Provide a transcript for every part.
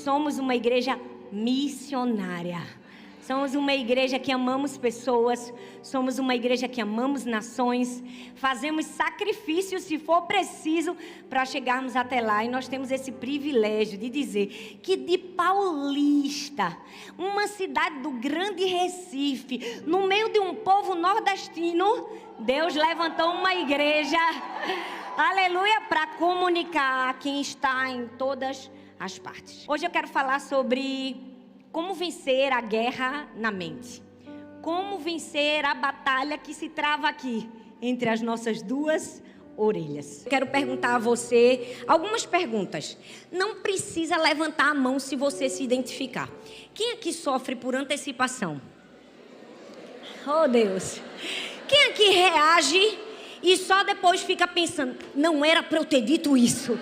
Somos uma igreja missionária. Somos uma igreja que amamos pessoas, somos uma igreja que amamos nações, fazemos sacrifícios se for preciso para chegarmos até lá. E nós temos esse privilégio de dizer que de Paulista, uma cidade do Grande Recife, no meio de um povo nordestino, Deus levantou uma igreja, aleluia, para comunicar a quem está em todas as partes. Hoje eu quero falar sobre como vencer a guerra na mente. Como vencer a batalha que se trava aqui, entre as nossas duas orelhas. Quero perguntar a você algumas perguntas. Não precisa levantar a mão se você se identificar. Quem aqui sofre por antecipação? Oh, Deus. Quem aqui reage e só depois fica pensando, não era para eu ter dito isso?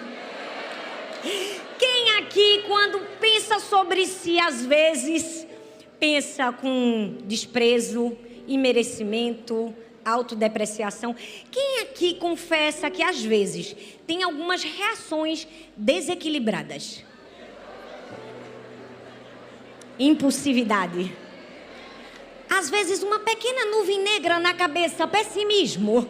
Quem aqui, quando pensa sobre si, às vezes, pensa com desprezo, imerecimento, autodepreciação? Quem aqui confessa que, às vezes, tem algumas reações desequilibradas? Impulsividade. Às vezes, uma pequena nuvem negra na cabeça, pessimismo.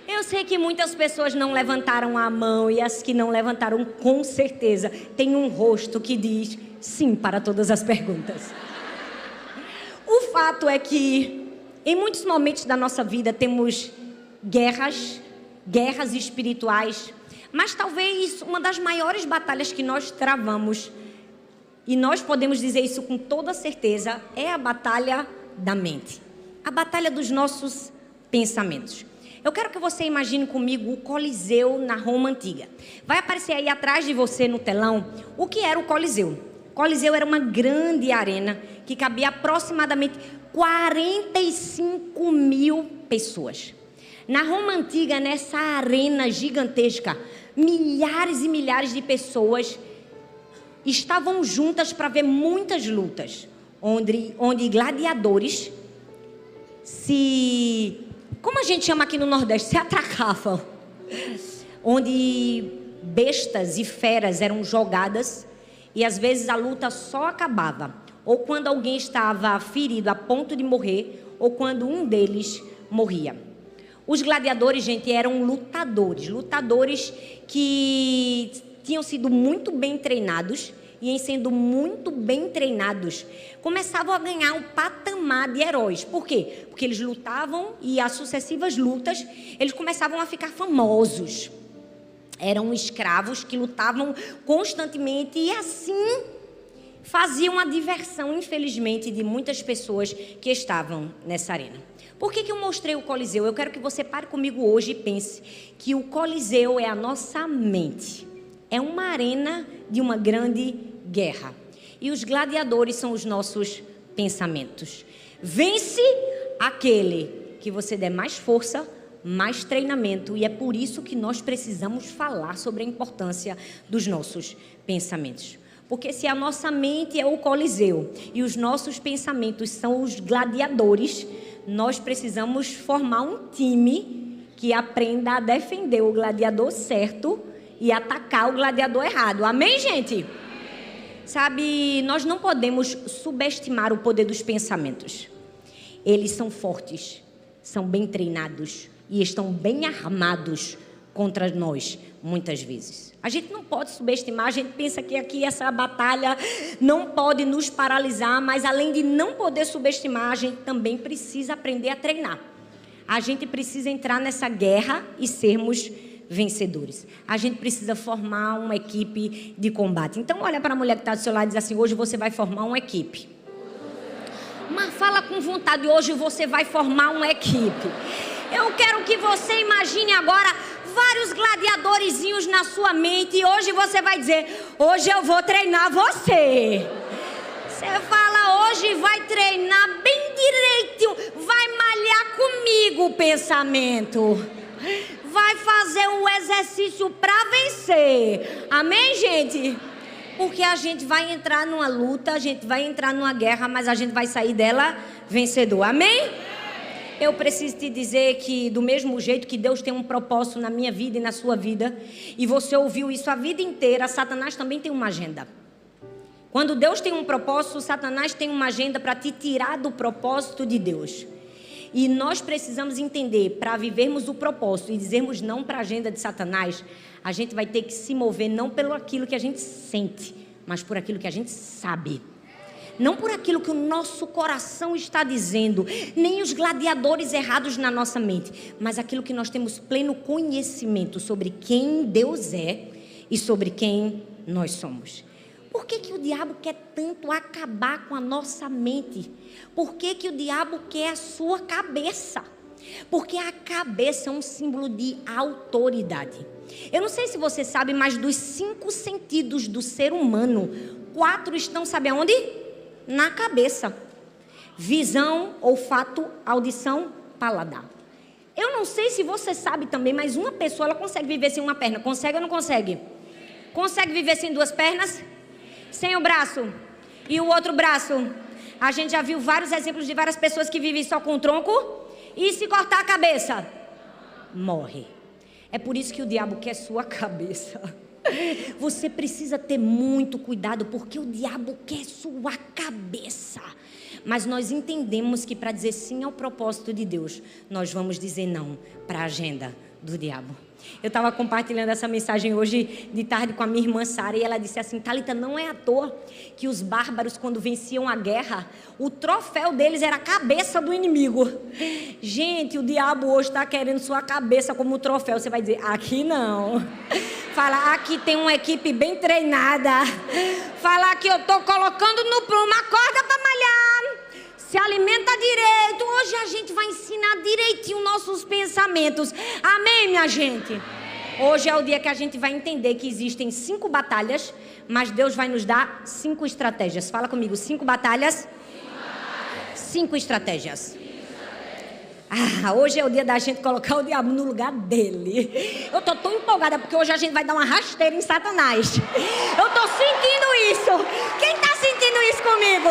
Eu sei que muitas pessoas não levantaram a mão e as que não levantaram, com certeza, têm um rosto que diz sim para todas as perguntas. O fato é que, em muitos momentos da nossa vida, temos guerras espirituais, mas talvez uma das maiores batalhas que nós travamos, e nós podemos dizer isso com toda certeza, é a batalha da mente, a batalha dos nossos pensamentos. Eu quero que você imagine comigo o Coliseu na Roma Antiga. Vai aparecer aí atrás de você no telão o que era o Coliseu. O Coliseu era uma grande arena que cabia aproximadamente 45 mil pessoas. Na Roma Antiga, nessa arena gigantesca, milhares e milhares de pessoas estavam juntas para ver muitas lutas, onde gladiadores como a gente chama aqui no Nordeste, se atracavam, onde bestas e feras eram jogadas e às vezes a luta só acabava, ou quando alguém estava ferido a ponto de morrer, ou quando um deles morria. Os gladiadores, gente, eram lutadores que tinham sido muito bem treinados, e em sendo muito bem treinados, começavam a ganhar um patamar de heróis. Por quê? Porque eles lutavam e as sucessivas lutas, eles começavam a ficar famosos. Eram escravos que lutavam constantemente e assim faziam a diversão, infelizmente, de muitas pessoas que estavam nessa arena. Por que eu mostrei o Coliseu? Eu quero que você pare comigo hoje e pense que o Coliseu é a nossa mente. É uma arena de uma grande guerra. E os gladiadores são os nossos pensamentos. Vence aquele que você der mais força, mais treinamento. E é por isso que nós precisamos falar sobre a importância dos nossos pensamentos. Porque se a nossa mente é o Coliseu e os nossos pensamentos são os gladiadores, nós precisamos formar um time que aprenda a defender o gladiador certo e atacar o gladiador errado. Amém, gente? Amém. Sabe, nós não podemos subestimar o poder dos pensamentos. Eles são fortes, são bem treinados e estão bem armados contra nós, muitas vezes. A gente não pode subestimar, a gente pensa que aqui essa batalha não pode nos paralisar, mas além de não poder subestimar, a gente também precisa aprender a treinar. A gente precisa entrar nessa guerra e sermos vencedores. A gente precisa formar uma equipe de combate. Então olha para a mulher que está do seu lado e diz assim, hoje você vai formar uma equipe. Mas fala com vontade, hoje você vai formar uma equipe. Eu quero que você imagine agora vários gladiadorzinhos na sua mente e hoje você vai dizer, hoje eu vou treinar você. Você fala, hoje vai treinar bem direitinho, vai malhar comigo o pensamento. Vai fazer um exercício para vencer. Amém, gente? Porque a gente vai entrar numa luta, a gente vai entrar numa guerra, mas a gente vai sair dela vencedor. Amém? Eu preciso te dizer que do mesmo jeito que Deus tem um propósito na minha vida e na sua vida, e você ouviu isso a vida inteira, Satanás também tem uma agenda. Quando Deus tem um propósito, Satanás tem uma agenda para te tirar do propósito de Deus. E nós precisamos entender, para vivermos o propósito e dizermos não para a agenda de Satanás, a gente vai ter que se mover não pelo aquilo que a gente sente, mas por aquilo que a gente sabe. Não por aquilo que o nosso coração está dizendo, nem os gladiadores errados na nossa mente, mas aquilo que nós temos pleno conhecimento sobre quem Deus é e sobre quem nós somos. Por que o diabo quer tanto acabar com a nossa mente? Por que o diabo quer a sua cabeça? Porque a cabeça é um símbolo de autoridade. Eu não sei se você sabe, mas dos 5 sentidos do ser humano, 4 estão, sabe aonde? Na cabeça. Visão, olfato, audição, paladar. Eu não sei se você sabe também, mas uma pessoa ela consegue viver sem uma perna. Consegue ou não consegue? Consegue viver sem 2 pernas? Sem o braço? E o outro braço? A gente já viu vários exemplos de várias pessoas que vivem só com o tronco. E se cortar a cabeça? Morre. É por isso que o diabo quer sua cabeça. Você precisa ter muito cuidado, porque o diabo quer sua cabeça. Mas nós entendemos que para dizer sim ao propósito de Deus, nós vamos dizer não para a agenda do diabo. Eu estava compartilhando essa mensagem hoje de tarde com a minha irmã Sara, e ela disse assim: Thalita, não é à toa que os bárbaros, quando venciam a guerra, o troféu deles era a cabeça do inimigo. Gente, o diabo hoje está querendo sua cabeça como troféu. Você vai dizer, aqui não. Falar, aqui tem uma equipe bem treinada. Falar que eu estou colocando no prumo uma corda para malhar. Se alimenta direito. Hoje a gente vai ensinar direitinho nossos pensamentos. Amém, minha gente? Hoje é o dia que a gente vai entender que existem 5 batalhas, mas Deus vai nos dar 5 estratégias. Fala comigo, 5 batalhas, 5 estratégias. Hoje é o dia da gente colocar o diabo no lugar dele. Eu estou tão empolgada porque hoje a gente vai dar uma rasteira em Satanás. Eu estou sentindo isso. Quem está sentindo isso comigo?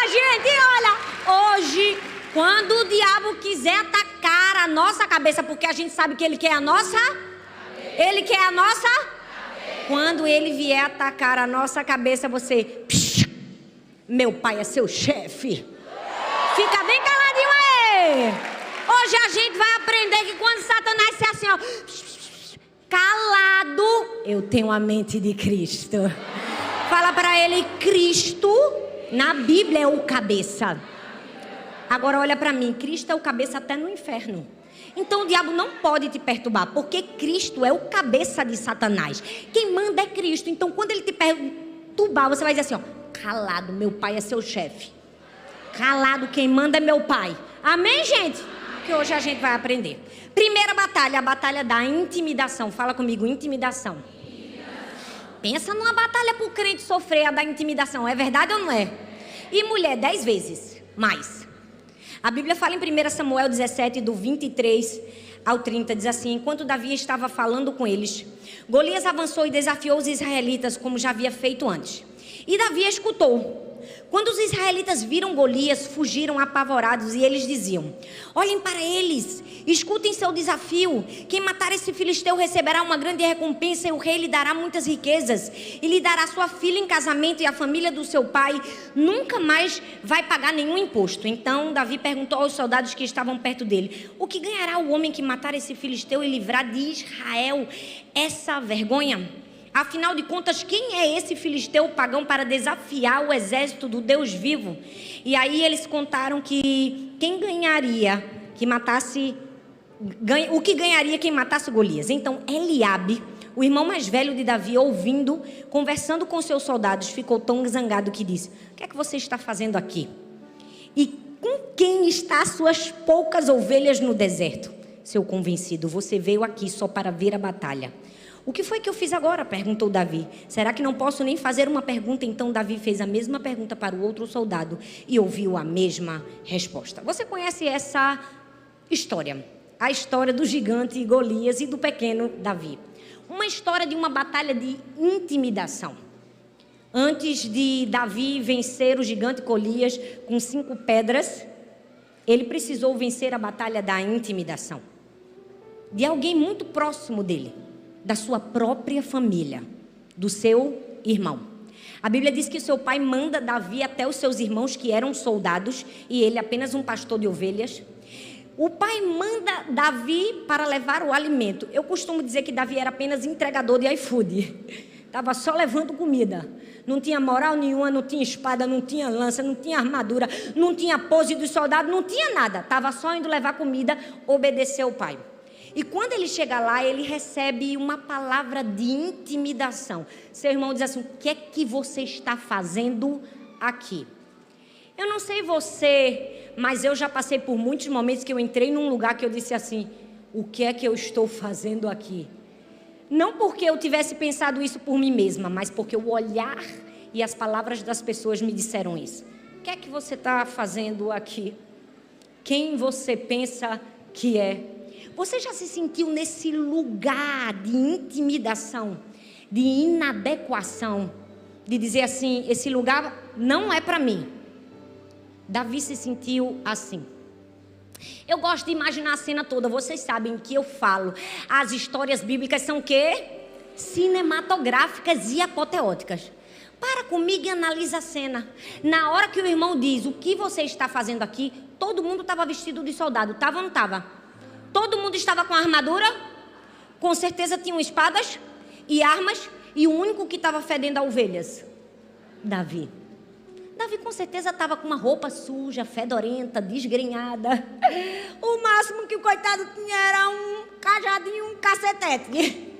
Gente, olha, hoje, quando o diabo quiser atacar a nossa cabeça, porque a gente sabe que ele quer a nossa, ele quer a nossa, quando ele vier atacar a nossa cabeça, você, meu pai é seu chefe. Fica bem caladinho aí. Hoje a gente vai aprender que quando Satanás disser assim, ó, calado, eu tenho a mente de Cristo. Fala para ele, Cristo, na Bíblia é o cabeça. Agora olha para mim, Cristo é o cabeça até no inferno. Então o diabo não pode te perturbar, porque Cristo é o cabeça de Satanás. Quem manda é Cristo. Então quando ele te perturbar, você vai dizer assim, ó, calado, meu pai é seu chefe. Calado, quem manda é meu pai. Amém, gente? Que hoje a gente vai aprender. Primeira batalha, a batalha da intimidação. Fala comigo, intimidação. Pensa numa batalha para o crente sofrer, a da intimidação. É verdade ou não é? E mulher, 10 vezes mais. A Bíblia fala em 1 Samuel 17, do 23 ao 30, diz assim: enquanto Davi estava falando com eles, Golias avançou e desafiou os israelitas, como já havia feito antes. E Davi escutou. Quando os israelitas viram Golias, fugiram apavorados, e eles diziam: olhem para eles, escutem seu desafio. Quem matar esse filisteu receberá uma grande recompensa, e o rei lhe dará muitas riquezas, e lhe dará sua filha em casamento, e a família do seu pai nunca mais vai pagar nenhum imposto. Então Davi perguntou aos soldados que estavam perto dele: o que ganhará o homem que matar esse filisteu e livrar de Israel essa vergonha? Afinal de contas, quem é esse filisteu pagão para desafiar o exército do Deus vivo? E aí eles contaram que quem ganharia que matasse, o que ganharia quem matasse Golias. Então Eliabe, o irmão mais velho de Davi, ouvindo, conversando com seus soldados, ficou tão zangado que disse: o que é que você está fazendo aqui? E com quem está as suas poucas ovelhas no deserto? Seu convencido, você veio aqui só para ver a batalha. O que foi que eu fiz agora? Perguntou Davi. Será que não posso nem fazer uma pergunta? Então Davi fez a mesma pergunta para o outro soldado e ouviu a mesma resposta. Você conhece essa história? A história do gigante Golias e do pequeno Davi. Uma história de uma batalha de intimidação. Antes de Davi vencer o gigante Golias com 5 pedras, ele precisou vencer a batalha da intimidação. De alguém muito próximo dele, da sua própria família, do seu irmão. A Bíblia diz que o seu pai manda Davi até os seus irmãos que eram soldados e ele apenas um pastor de ovelhas. O pai manda Davi para levar o alimento. Eu costumo dizer que Davi era apenas entregador de iFood. Estava só levando comida. Não tinha moral nenhuma, não tinha espada, não tinha lança, não tinha armadura, não tinha pose dos soldados, não tinha nada. Estava só indo levar comida, obedecer ao pai. E quando ele chega lá, ele recebe uma palavra de intimidação. Seu irmão diz assim: o que é que você está fazendo aqui? Eu não sei você, mas eu já passei por muitos momentos que eu entrei num lugar que eu disse assim: o que é que eu estou fazendo aqui? Não porque eu tivesse pensado isso por mim mesma, mas porque o olhar e as palavras das pessoas me disseram isso. O que é que você está fazendo aqui? Quem você pensa que é? Você já se sentiu nesse lugar de intimidação, de inadequação, de dizer assim: esse lugar não é para mim? Davi se sentiu assim. Eu gosto de imaginar a cena toda. Vocês sabem que eu falo, as histórias bíblicas são o quê? Cinematográficas e apoteóticas. Para comigo e analisa a cena. Na hora que o irmão diz: o que você está fazendo aqui? Todo mundo estava vestido de soldado, estava ou não estava? Todo mundo estava com armadura? Com certeza tinham espadas e armas. E o único que estava fedendo a ovelhas? Davi. Davi com certeza estava com uma roupa suja, fedorenta, desgrenhada. O máximo que o coitado tinha era um cajadinho, um cacetete.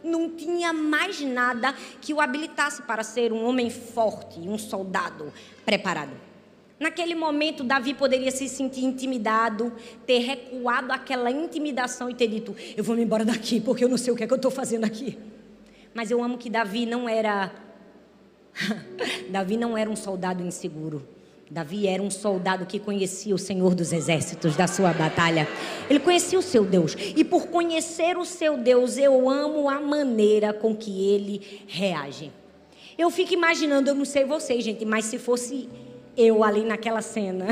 Não tinha mais nada que o habilitasse para ser um homem forte, um soldado preparado. Naquele momento, Davi poderia se sentir intimidado, ter recuado àquela intimidação e ter dito: eu vou me embora daqui porque eu não sei o que é que eu estou fazendo aqui. Mas eu amo que Davi não era um soldado inseguro. Davi era um soldado que conhecia o Senhor dos Exércitos da sua batalha. Ele conhecia o seu Deus. E por conhecer o seu Deus, eu amo a maneira com que ele reage. Eu fico imaginando, eu não sei vocês, gente, mas se fosse eu ali naquela cena,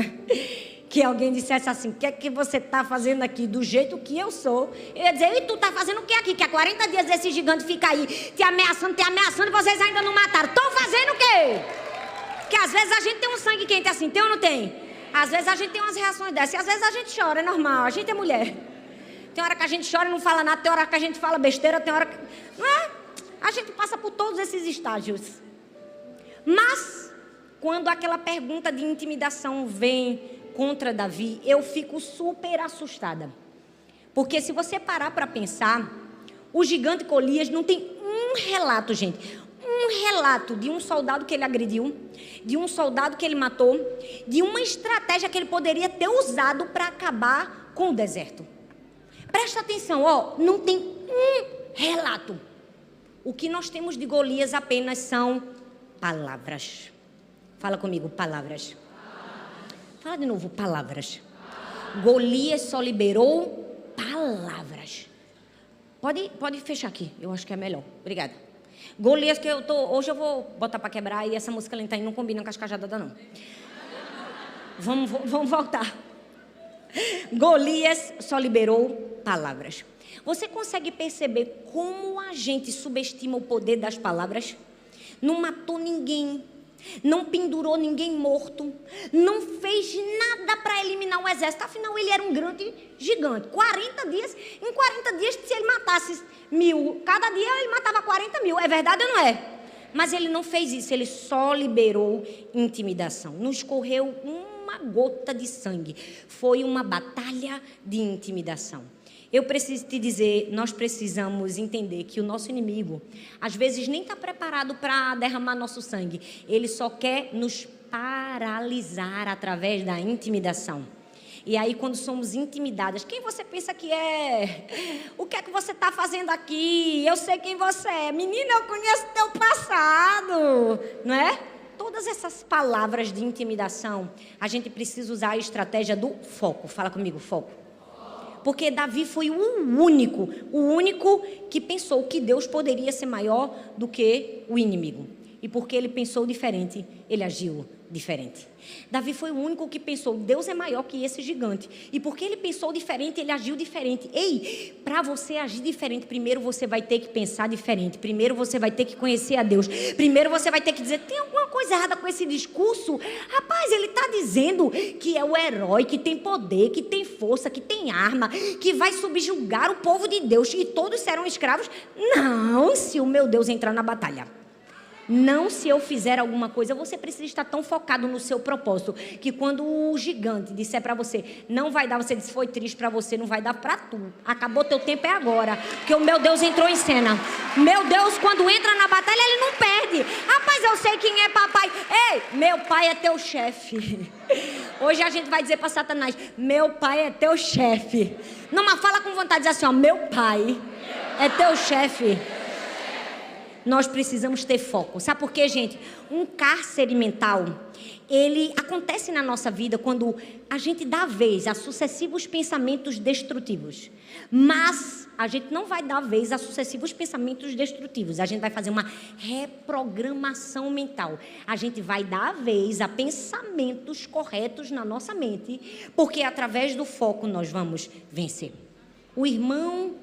que alguém dissesse assim: o que é que você está fazendo aqui? Do jeito que eu sou, eu ia dizer: e tu está fazendo o que aqui? Que há 40 dias esse gigante fica aí te ameaçando e vocês ainda não mataram. Estão fazendo o quê? Porque às vezes a gente tem um sangue quente assim, tem ou não tem? Às vezes a gente tem umas reações dessas, e às vezes a gente chora, é normal, a gente é mulher. Tem hora que a gente chora e não fala nada, tem hora que a gente fala besteira, tem hora que... Não é? A gente passa por todos esses estágios. Mas quando aquela pergunta de intimidação vem contra Davi, eu fico super assustada. Porque se você parar para pensar, o gigante Golias não tem um relato, gente. Um relato de um soldado que ele agrediu, de um soldado que ele matou, de uma estratégia que ele poderia ter usado para acabar com o deserto. Presta atenção, ó, não tem um relato. O que nós temos de Golias apenas são palavras. Fala comigo, palavras. Fala de novo, palavras. Golias só liberou palavras. Pode fechar aqui, eu acho que é melhor. Obrigada. Golias, que hoje eu vou botar para quebrar e essa música lenta aí não combina com as cajadas não. Vamos voltar. Golias só liberou palavras. Você consegue perceber como a gente subestima o poder das palavras? Não matou ninguém, não pendurou ninguém morto, não fez nada para eliminar o exército. Afinal, ele era um grande gigante. 40 dias, em 40 dias, se ele matasse 1000, cada dia ele matava 40 mil. É verdade ou não é? Mas ele não fez isso, ele só liberou intimidação. Não escorreu uma gota de sangue. Foi uma batalha de intimidação. Eu preciso te dizer, nós precisamos entender que o nosso inimigo, às vezes, nem está preparado para derramar nosso sangue. Ele só quer nos paralisar através da intimidação. E aí, quando somos intimidadas, quem você pensa que é? O que é que você está fazendo aqui? Eu sei quem você é. Menina, eu conheço teu passado. Não é? Todas essas palavras de intimidação, a gente precisa usar a estratégia do foco. Fala comigo, foco. Porque Davi foi o único que pensou que Deus poderia ser maior do que o inimigo. E porque ele pensou diferente, ele agiu diferente. Davi foi o único que pensou, Deus é maior que esse gigante. E porque ele pensou diferente, ele agiu diferente. Ei, para você agir diferente, primeiro você vai ter que pensar diferente. Primeiro você vai ter que conhecer a Deus. Primeiro você vai ter que dizer, tem alguma coisa errada com esse discurso? Rapaz, ele está dizendo que é o herói, que tem poder, que tem força, que tem arma, que vai subjugar o povo de Deus e todos serão escravos. Não, se o meu Deus entrar na batalha. Não, se eu fizer alguma coisa, você precisa estar tão focado no seu propósito, que quando o gigante disser para você, não vai dar, você diz, foi triste para você, não vai dar para tu. Acabou teu tempo, é agora, porque o meu Deus entrou em cena. Meu Deus, quando entra na batalha, ele não perde. Rapaz, eu sei quem é papai. Ei, meu pai é teu chefe. Hoje a gente vai dizer para Satanás, meu pai é teu chefe. Não, mas fala com vontade, diz assim, ó, meu pai é teu chefe. Nós precisamos ter foco. Sabe por quê, gente? Um cárcere mental, ele acontece na nossa vida quando a gente dá vez a sucessivos pensamentos destrutivos. Mas a gente não vai dar vez a sucessivos pensamentos destrutivos. A gente vai fazer uma reprogramação mental. A gente vai dar vez a pensamentos corretos na nossa mente, porque através do foco nós vamos vencer. O irmão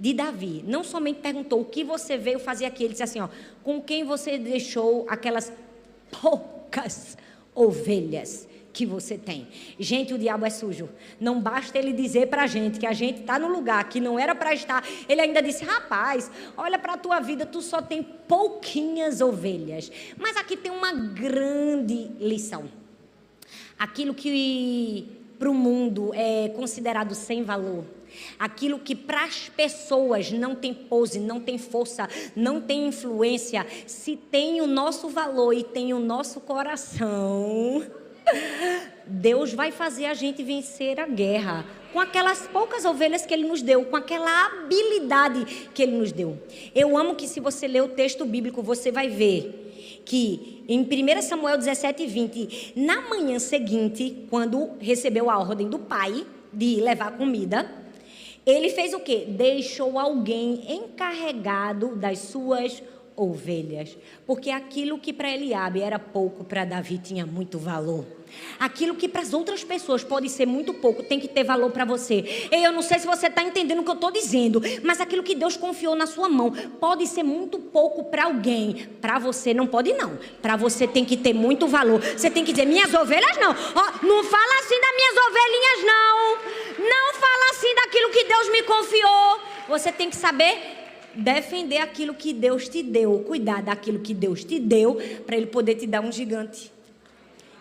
de Davi não somente perguntou o que você veio fazer aqui, ele disse assim, ó, com quem você deixou aquelas poucas ovelhas que você tem. Gente, o diabo é sujo. Não basta ele dizer pra gente que a gente está no lugar que não era para estar. Ele ainda disse, rapaz, olha para a tua vida, tu só tem pouquinhas ovelhas. Mas aqui tem uma grande lição. Aquilo que para o mundo é considerado sem valor, aquilo que para as pessoas não tem pose, não tem força, não tem influência, se tem o nosso valor e tem o nosso coração, Deus vai fazer a gente vencer a guerra com aquelas poucas ovelhas que Ele nos deu, com aquela habilidade que Ele nos deu. Eu amo que, se você ler o texto bíblico, você vai ver que em 1 Samuel 17:20, na manhã seguinte, quando recebeu a ordem do pai de levar comida, ele fez o quê? Deixou alguém encarregado das suas ovelhas. Porque aquilo que para Eliabe era pouco, para Davi tinha muito valor. Aquilo que para as outras pessoas pode ser muito pouco, tem que ter valor para você. E eu não sei se você está entendendo o que eu estou dizendo, mas aquilo que Deus confiou na sua mão pode ser muito pouco para alguém. Para você não pode não. Para você tem que ter muito valor. Você tem que dizer, minhas ovelhas não. Oh, não fala assim das minhas ovelhinhas não. Não fala assim daquilo que Deus me confiou. Você tem que saber defender aquilo que Deus te deu. Cuidar daquilo que Deus te deu, para Ele poder te dar um gigante.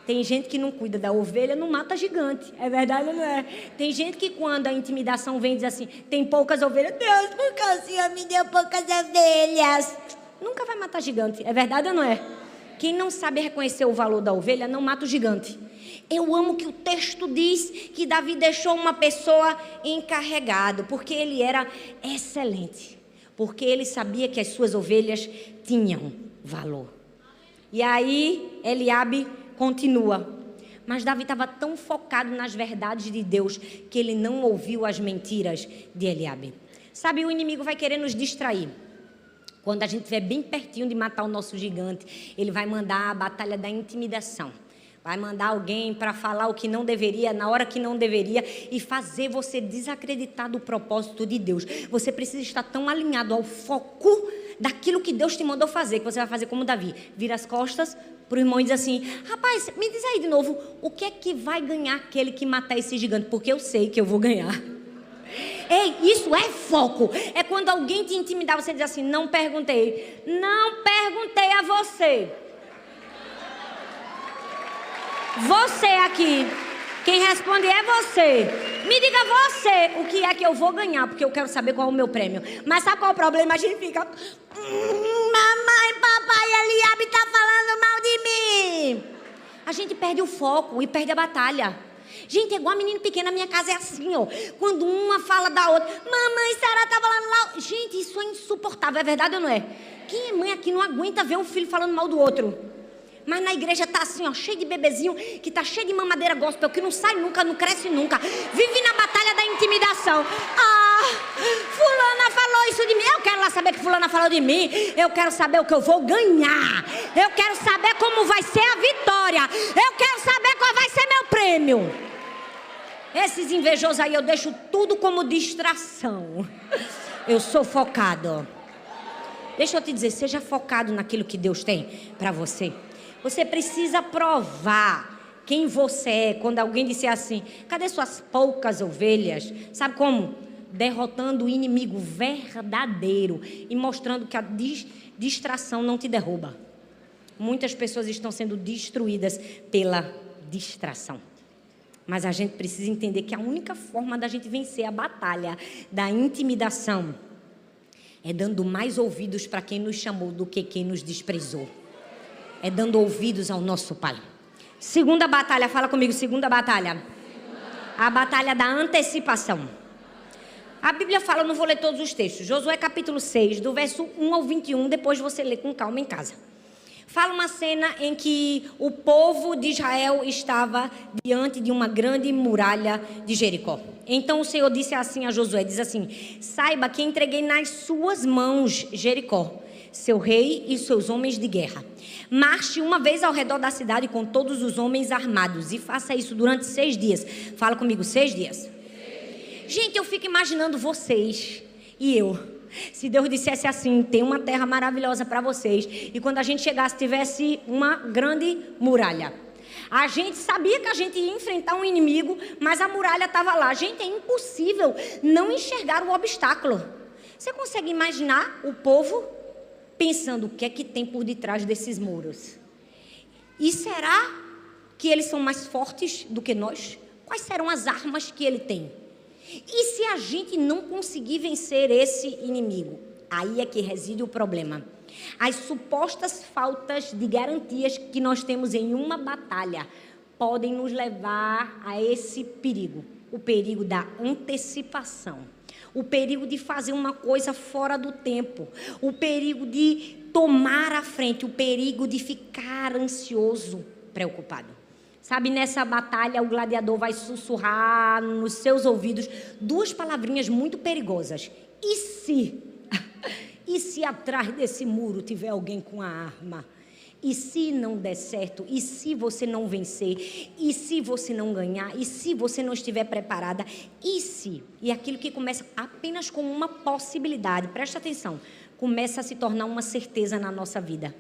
Tem gente que não cuida da ovelha, não mata gigante. É verdade ou não é? Tem gente que, quando a intimidação vem, diz assim, tem poucas ovelhas. Deus, por que o Senhor me deu poucas ovelhas? Nunca vai matar gigante. É verdade ou não é? Quem não sabe reconhecer o valor da ovelha, não mata o gigante. Eu amo que o texto diz que Davi deixou uma pessoa encarregado, porque ele era excelente. Porque ele sabia que as suas ovelhas tinham valor. E aí, Eliabe continua. Mas Davi estava tão focado nas verdades de Deus que ele não ouviu as mentiras de Eliabe. Sabe, o inimigo vai querer nos distrair. Quando a gente estiver bem pertinho de matar o nosso gigante, ele vai mandar a batalha da intimidação. Vai mandar alguém para falar o que não deveria, na hora que não deveria, e fazer você desacreditar do propósito de Deus. Você precisa estar tão alinhado ao foco daquilo que Deus te mandou fazer, que você vai fazer como Davi. Vira as costas para o irmão e diz assim, rapaz, me diz aí de novo, o que é que vai ganhar aquele que matar esse gigante? Porque eu sei que eu vou ganhar. Ei, isso é foco. É quando alguém te intimidar, você diz assim, não perguntei. Não perguntei a você. Você aqui, quem responde é você. Me diga você o que é que eu vou ganhar, porque eu quero saber qual é o meu prêmio. Mas sabe qual é o problema? A gente fica, mamãe, papai, Eliabe está falando mal de mim. A gente perde o foco e perde a batalha. Gente, é igual a menina pequena, na minha casa é assim, ó. Quando uma fala da outra, mamãe, Sara tá falando mal. Gente, isso é insuportável, é verdade ou não é? Quem é mãe aqui não aguenta ver um filho falando mal do outro? Mas na igreja tá assim, ó, cheio de bebezinho, que tá cheio de mamadeira gospel, que não sai nunca, não cresce nunca. Vive na batalha da intimidação. Ah, fulana falou isso de mim. Eu quero lá saber que fulana falou de mim. Eu quero saber o que eu vou ganhar. Eu quero saber como vai ser a vitória. Eu quero saber qual vai ser meu prêmio. Esses invejosos aí eu deixo tudo como distração. Eu sou focado. Deixa eu te dizer, seja focado naquilo que Deus tem para você. Você precisa provar quem você é. Quando alguém disser assim, cadê suas poucas ovelhas? Sabe como? Derrotando o inimigo verdadeiro e mostrando que a distração não te derruba. Muitas pessoas estão sendo destruídas pela distração. Mas a gente precisa entender que a única forma da gente vencer a batalha da intimidação é dando mais ouvidos para quem nos chamou do que quem nos desprezou. É dando ouvidos ao nosso Pai. Segunda batalha, fala comigo, segunda batalha. A batalha da antecipação. A Bíblia fala, eu não vou ler todos os textos. Josué capítulo 6, do verso 1 ao 21, depois você lê com calma em casa. Fala uma cena em que o povo de Israel estava diante de uma grande muralha de Jericó. Então o Senhor disse assim a Josué, diz assim, saiba que entreguei nas suas mãos Jericó, seu rei e seus homens de guerra. Marche uma vez ao redor da cidade com todos os homens armados e faça isso durante 6 dias. Fala comigo, 6 dias. Gente, eu fico imaginando vocês e eu. Se Deus dissesse assim, tem uma terra maravilhosa para vocês. E quando a gente chegasse, tivesse uma grande muralha. A gente sabia que a gente ia enfrentar um inimigo, mas a muralha estava lá. Gente, é impossível não enxergar o obstáculo. Você consegue imaginar o povo pensando o que é que tem por detrás desses muros? E será que eles são mais fortes do que nós? Quais serão as armas que ele tem? E se a gente não conseguir vencer esse inimigo? Aí é que reside o problema. As supostas faltas de garantias que nós temos em uma batalha podem nos levar a esse perigo. O perigo da antecipação. O perigo de fazer uma coisa fora do tempo. O perigo de tomar a frente. O perigo de ficar ansioso, preocupado. Sabe, nessa batalha o gladiador vai sussurrar nos seus ouvidos 2 palavrinhas muito perigosas. E se? E se atrás desse muro tiver alguém com a arma? E se não der certo? E se você não vencer? E se você não ganhar? E se você não estiver preparada? E se? E aquilo que começa apenas com uma possibilidade, presta atenção, começa a se tornar uma certeza na nossa vida.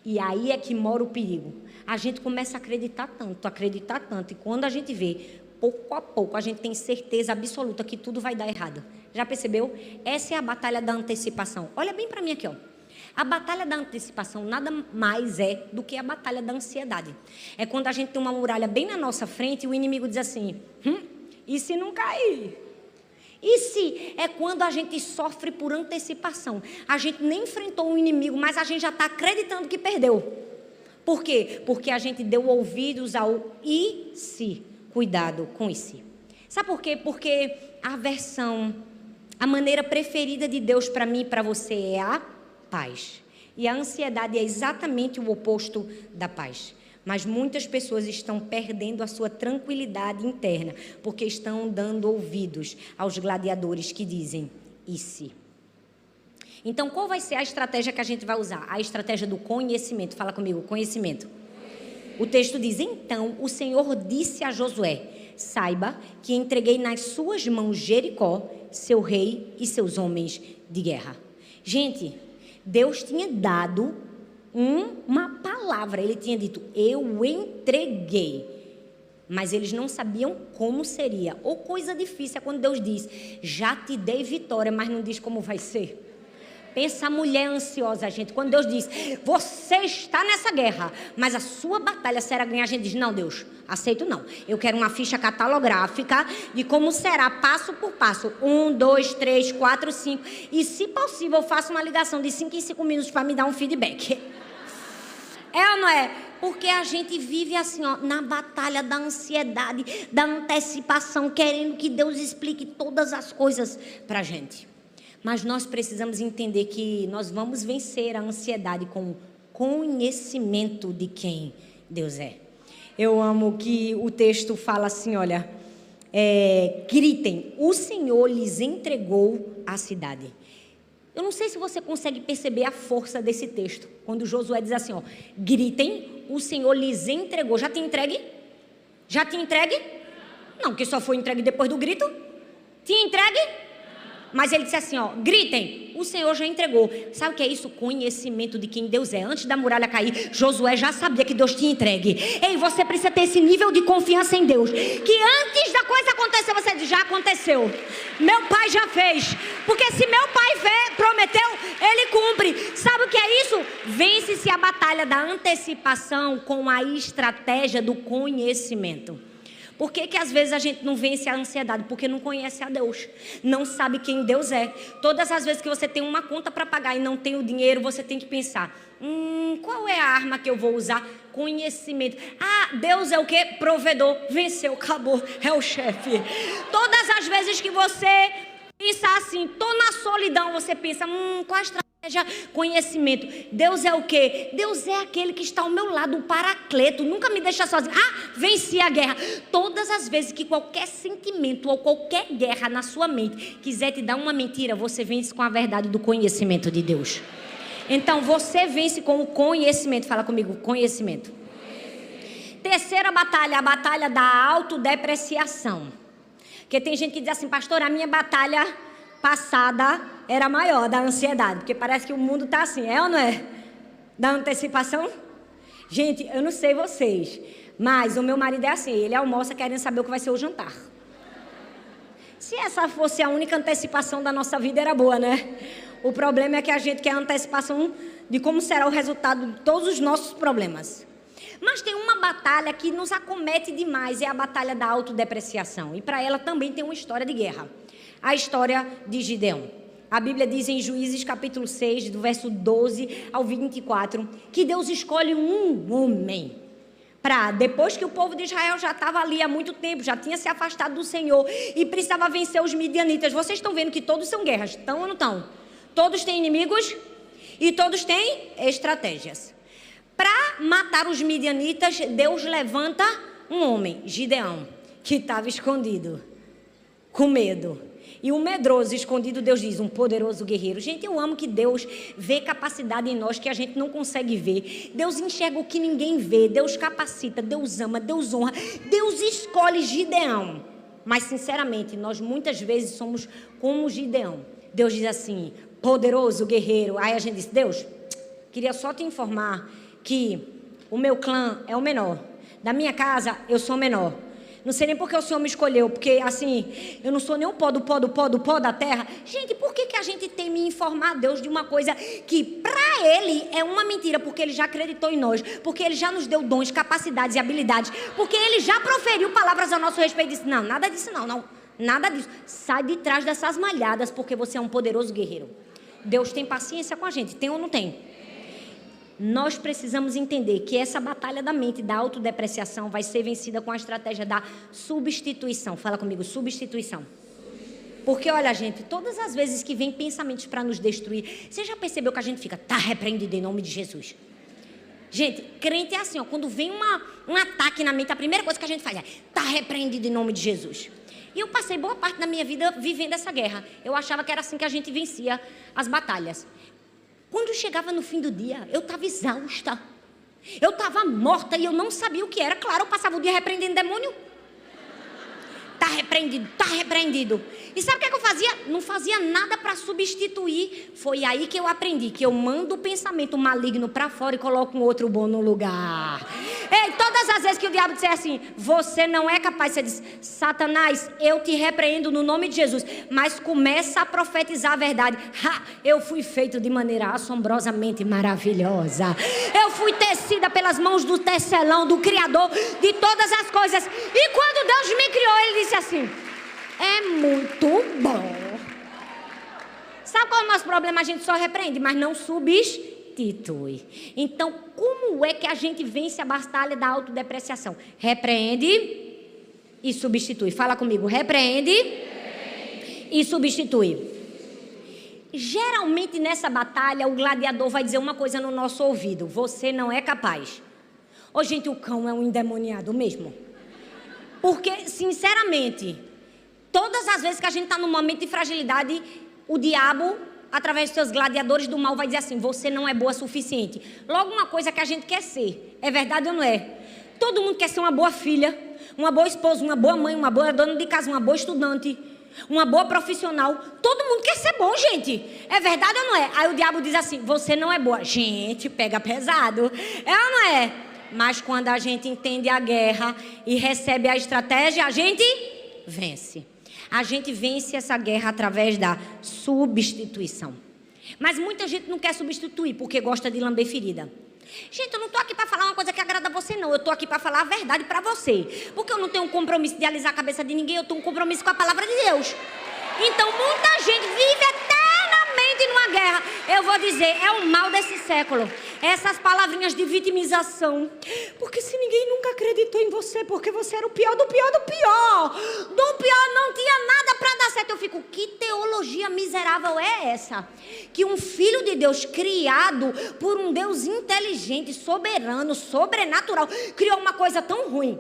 E aí é que mora o perigo. A gente começa a acreditar tanto. E quando a gente vê, pouco a pouco, a gente tem certeza absoluta que tudo vai dar errado. Já percebeu? Essa é a batalha da antecipação. Olha bem para mim aqui, ó. A batalha da antecipação nada mais é do que a batalha da ansiedade. É quando a gente tem uma muralha bem na nossa frente e o inimigo diz assim, e se não cair? E se? É quando a gente sofre por antecipação. A gente nem enfrentou o inimigo, mas a gente já está acreditando que perdeu. Por quê? Porque a gente deu ouvidos ao e se. Cuidado com e se. Sabe por quê? Porque a maneira preferida de Deus para mim e para você é a paz. E a ansiedade é exatamente o oposto da paz. Mas muitas pessoas estão perdendo a sua tranquilidade interna, porque estão dando ouvidos aos gladiadores que dizem, e se? Então, qual vai ser a estratégia que a gente vai usar? A estratégia do conhecimento. Fala comigo, conhecimento. O texto diz, então, o Senhor disse a Josué, saiba que entreguei nas suas mãos Jericó, seu rei e seus homens de guerra. Gente, Deus tinha dado uma palavra, ele tinha dito, eu entreguei, mas eles não sabiam como seria, ou coisa difícil é quando Deus diz, já te dei vitória, mas não diz como vai ser. Pensa a mulher ansiosa, gente, quando Deus diz, você está nessa guerra, mas a sua batalha será ganhar, a gente diz, não Deus, aceito não, eu quero uma ficha catalográfica de como será, passo por passo, 1, 2, 3, 4, 5, e se possível eu faço uma ligação de 5 em 5 minutos para me dar um feedback. É ou não é? Porque a gente vive assim, ó, na batalha da ansiedade, da antecipação, querendo que Deus explique todas as coisas para a gente. Mas nós precisamos entender que nós vamos vencer a ansiedade com o conhecimento de quem Deus é. Eu amo que o texto fala assim, olha, gritem, o Senhor lhes entregou a cidade. Eu não sei se você consegue perceber a força desse texto. Quando Josué diz assim, ó, gritem, o Senhor lhes entregou. Já te entregue? Já te entregue? Não, que só foi entregue depois do grito. Te entregue? Mas ele disse assim, ó, gritem, o Senhor já entregou. Sabe o que é isso? Conhecimento de quem Deus é. Antes da muralha cair, Josué já sabia que Deus tinha entregue. Ei, você precisa ter esse nível de confiança em Deus, que antes da coisa acontecer, você diz, já aconteceu. Meu pai já fez. Porque se meu pai prometeu, ele cumpre. Sabe o que é isso? Vence-se a batalha da antecipação com a estratégia do conhecimento. Por que às vezes a gente não vence a ansiedade? Porque não conhece a Deus, não sabe quem Deus é. Todas as vezes que você tem uma conta para pagar e não tem o dinheiro, você tem que pensar, qual é a arma que eu vou usar? Conhecimento. Ah, Deus é o quê? Provedor. Venceu, acabou, é o chefe. Todas as vezes que você pensa assim, tô na solidão, você pensa, qual a estratégia? Conhecimento. Deus é o quê? Deus é aquele que está ao meu lado, o paracleto, nunca me deixa sozinho. Venci a guerra. Todas as vezes que qualquer sentimento ou qualquer guerra na sua mente quiser te dar uma mentira, você vence com a verdade do conhecimento de Deus. Então você vence com o conhecimento. Fala comigo, conhecimento. Terceira batalha, a batalha da autodepreciação. Porque tem gente que diz assim, pastor, a minha batalha passada era maior, da ansiedade, porque parece que o mundo está assim, é ou não é? Da antecipação. Gente, eu não sei vocês, mas o meu marido é assim, ele almoça querendo saber o que vai ser o jantar. Se essa fosse a única antecipação da nossa vida, era boa, né? O problema é que a gente quer a antecipação de como será o resultado de todos os nossos problemas. Mas tem uma batalha que nos acomete demais, é a batalha da autodepreciação, e para ela também tem uma história de guerra. A história de Gideão. A Bíblia diz em Juízes capítulo 6, do verso 12 ao 24, que Deus escolhe um homem para, depois que o povo de Israel já estava ali há muito tempo, já tinha se afastado do Senhor e precisava vencer os midianitas. Vocês estão vendo que todos são guerras, estão ou não estão? Todos têm inimigos e todos têm estratégias. Para matar os midianitas, Deus levanta um homem, Gideão, que estava escondido, com medo. E um medroso escondido, Deus diz, um poderoso guerreiro. Gente, eu amo que Deus vê capacidade em nós que a gente não consegue ver. Deus enxerga o que ninguém vê. Deus capacita, Deus ama, Deus honra. Deus escolhe Gideão. Mas, sinceramente, nós muitas vezes somos como Gideão. Deus diz assim, poderoso guerreiro. Aí a gente diz, Deus, queria só te informar que o meu clã é o menor. Da minha casa, eu sou o menor. Não sei nem porque o Senhor me escolheu, porque assim, eu não sou nem o pó da terra. Gente, por que a gente tem que informar a Deus de uma coisa que para Ele é uma mentira? Porque Ele já acreditou em nós, porque Ele já nos deu dons, capacidades e habilidades, porque Ele já proferiu palavras a nosso respeito e disse, não, nada disso não, nada disso. Sai de trás dessas malhadas, porque você é um poderoso guerreiro. Deus tem paciência com a gente, tem ou não tem? Nós precisamos entender que essa batalha da mente, da autodepreciação, vai ser vencida com a estratégia da substituição. Fala comigo, substituição. Porque, olha, gente, todas as vezes que vem pensamentos para nos destruir, você já percebeu que a gente fica, tá repreendido em nome de Jesus? Gente, crente é assim, ó, quando vem um ataque na mente, a primeira coisa que a gente faz é, tá repreendido em nome de Jesus. E eu passei boa parte da minha vida vivendo essa guerra. Eu achava que era assim que a gente vencia as batalhas. Quando chegava no fim do dia, eu estava exausta. Eu estava morta e eu não sabia o que era. Claro, eu passava o dia repreendendo demônio. Tá repreendido, tá repreendido. E sabe o que eu fazia? Não fazia nada para substituir. Foi aí que eu aprendi que eu mando o pensamento maligno para fora e coloco um outro bom no lugar. Ei, todas as vezes que o diabo disser assim, você não é capaz, você diz, Satanás, eu te repreendo no nome de Jesus. Mas começa a profetizar a verdade. Eu fui feito de maneira assombrosamente maravilhosa. Eu fui tecida pelas mãos do tecelão, do Criador de todas as coisas. E quando Deus me criou, Ele disse assim, é muito bom. Sabe qual é o nosso problema? A gente só repreende, mas não substitui. Então, como é que a gente vence a batalha da autodepreciação? Repreende e substitui. Fala comigo, repreende e substitui. Geralmente nessa batalha, o gladiador vai dizer uma coisa no nosso ouvido, você não é capaz. Ô gente, o cão é um endemoniado mesmo. Porque, sinceramente, todas as vezes que a gente está num momento de fragilidade, o diabo através dos seus gladiadores do mal, vai dizer assim: você não é boa o suficiente. Logo, uma coisa que a gente quer ser. É verdade ou não é? Todo mundo quer ser uma boa filha, uma boa esposa, uma boa mãe, uma boa dona de casa, uma boa estudante, uma boa profissional. Todo mundo quer ser bom, gente. É verdade ou não é? Aí o diabo diz assim: você não é boa. Gente, pega pesado. É ou não é? Mas quando a gente entende a guerra e recebe a estratégia, a gente vence. A gente vence essa guerra através da substituição. Mas muita gente não quer substituir porque gosta de lamber ferida. Gente, eu não estou aqui para falar uma coisa que agrada a você, não. Eu estou aqui para falar a verdade para você. Porque eu não tenho um compromisso de alisar a cabeça de ninguém, eu tenho um compromisso com a palavra de Deus. Então, muita gente vive eternamente numa guerra. Eu vou dizer, é o mal desse século. Essas palavrinhas de vitimização. Porque se ninguém nunca acreditou em você, porque você era o pior do pior do pior. Do pior, não tinha nada para dar certo. Eu fico, que teologia miserável é essa? Que um filho de Deus criado por um Deus inteligente, soberano, sobrenatural, criou uma coisa tão ruim.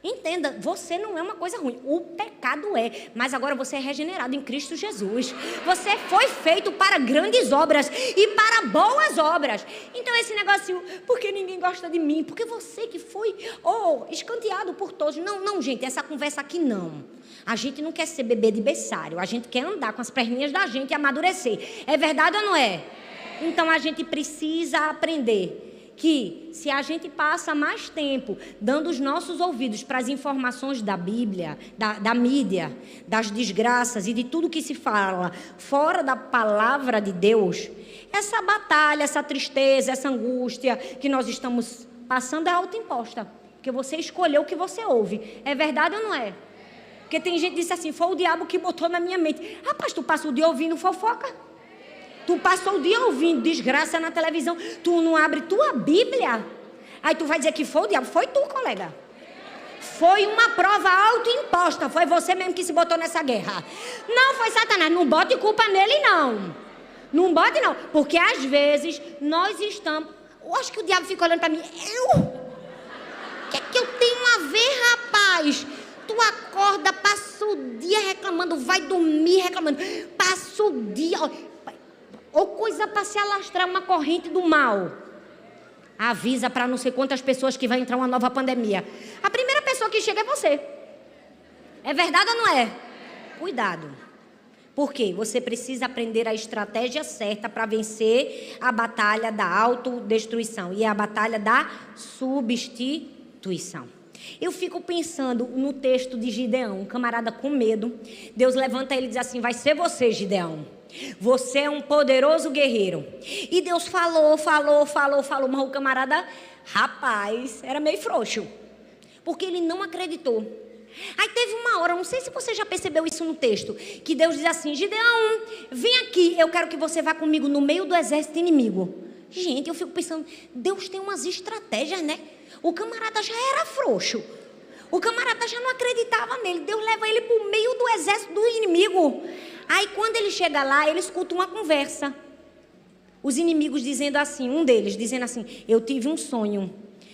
Entenda, você não é uma coisa ruim, o pecado é, mas agora você é regenerado em Cristo Jesus. Você foi feito para grandes obras e para boas obras. Então esse negocinho, porque ninguém gosta de mim, porque você que foi escanteado por todos. Não, gente, essa conversa aqui não. A gente não quer ser bebê de berçário, a gente quer andar com as perninhas da gente e amadurecer. É verdade ou não é? Então a gente precisa aprender que se a gente passa mais tempo dando os nossos ouvidos para as informações da Bíblia, da mídia, das desgraças e de tudo que se fala fora da palavra de Deus, essa batalha, essa tristeza, essa angústia que nós estamos passando é autoimposta. Porque você escolheu o que você ouve. É verdade ou não é? Porque tem gente que disse assim: foi o diabo que botou na minha mente. Rapaz, tu passa o dia ouvindo fofoca. Tu passou o dia ouvindo desgraça na televisão. Tu não abre tua Bíblia. Aí tu vai dizer que foi o diabo. Foi tu, colega. Foi uma prova autoimposta. Foi você mesmo que se botou nessa guerra. Não foi Satanás. Não bote culpa nele, não. Não bote, não. Porque às vezes nós estamos... Eu acho que o diabo fica olhando para mim. O que é que eu tenho a ver, rapaz? Tu acorda, passa o dia reclamando, vai dormir reclamando. Passa o dia... Ou coisa para se alastrar uma corrente do mal. Avisa para não sei quantas pessoas que vai entrar uma nova pandemia. A primeira pessoa que chega é você. É verdade ou não é? Cuidado. Por quê? Você precisa aprender a estratégia certa para vencer a batalha da autodestruição. E a batalha da substituição. Eu fico pensando no texto de Gideão, um camarada com medo. Deus levanta ele e diz assim: vai ser você, Gideão. Você é um poderoso guerreiro. E Deus falou, mas o camarada, rapaz, era meio frouxo. Porque ele não acreditou. Aí teve uma hora, não sei se você já percebeu isso no texto, que Deus diz assim: Gideão, vem aqui, eu quero que você vá comigo no meio do exército inimigo. Gente, eu fico pensando, Deus tem umas estratégias, né? O camarada já era frouxo. O camarada já não acreditava nele. Deus leva ele para o meio do exército do inimigo. Aí quando ele chega lá, ele escuta uma conversa. Os inimigos dizendo assim, um deles dizendo assim: eu tive um sonho.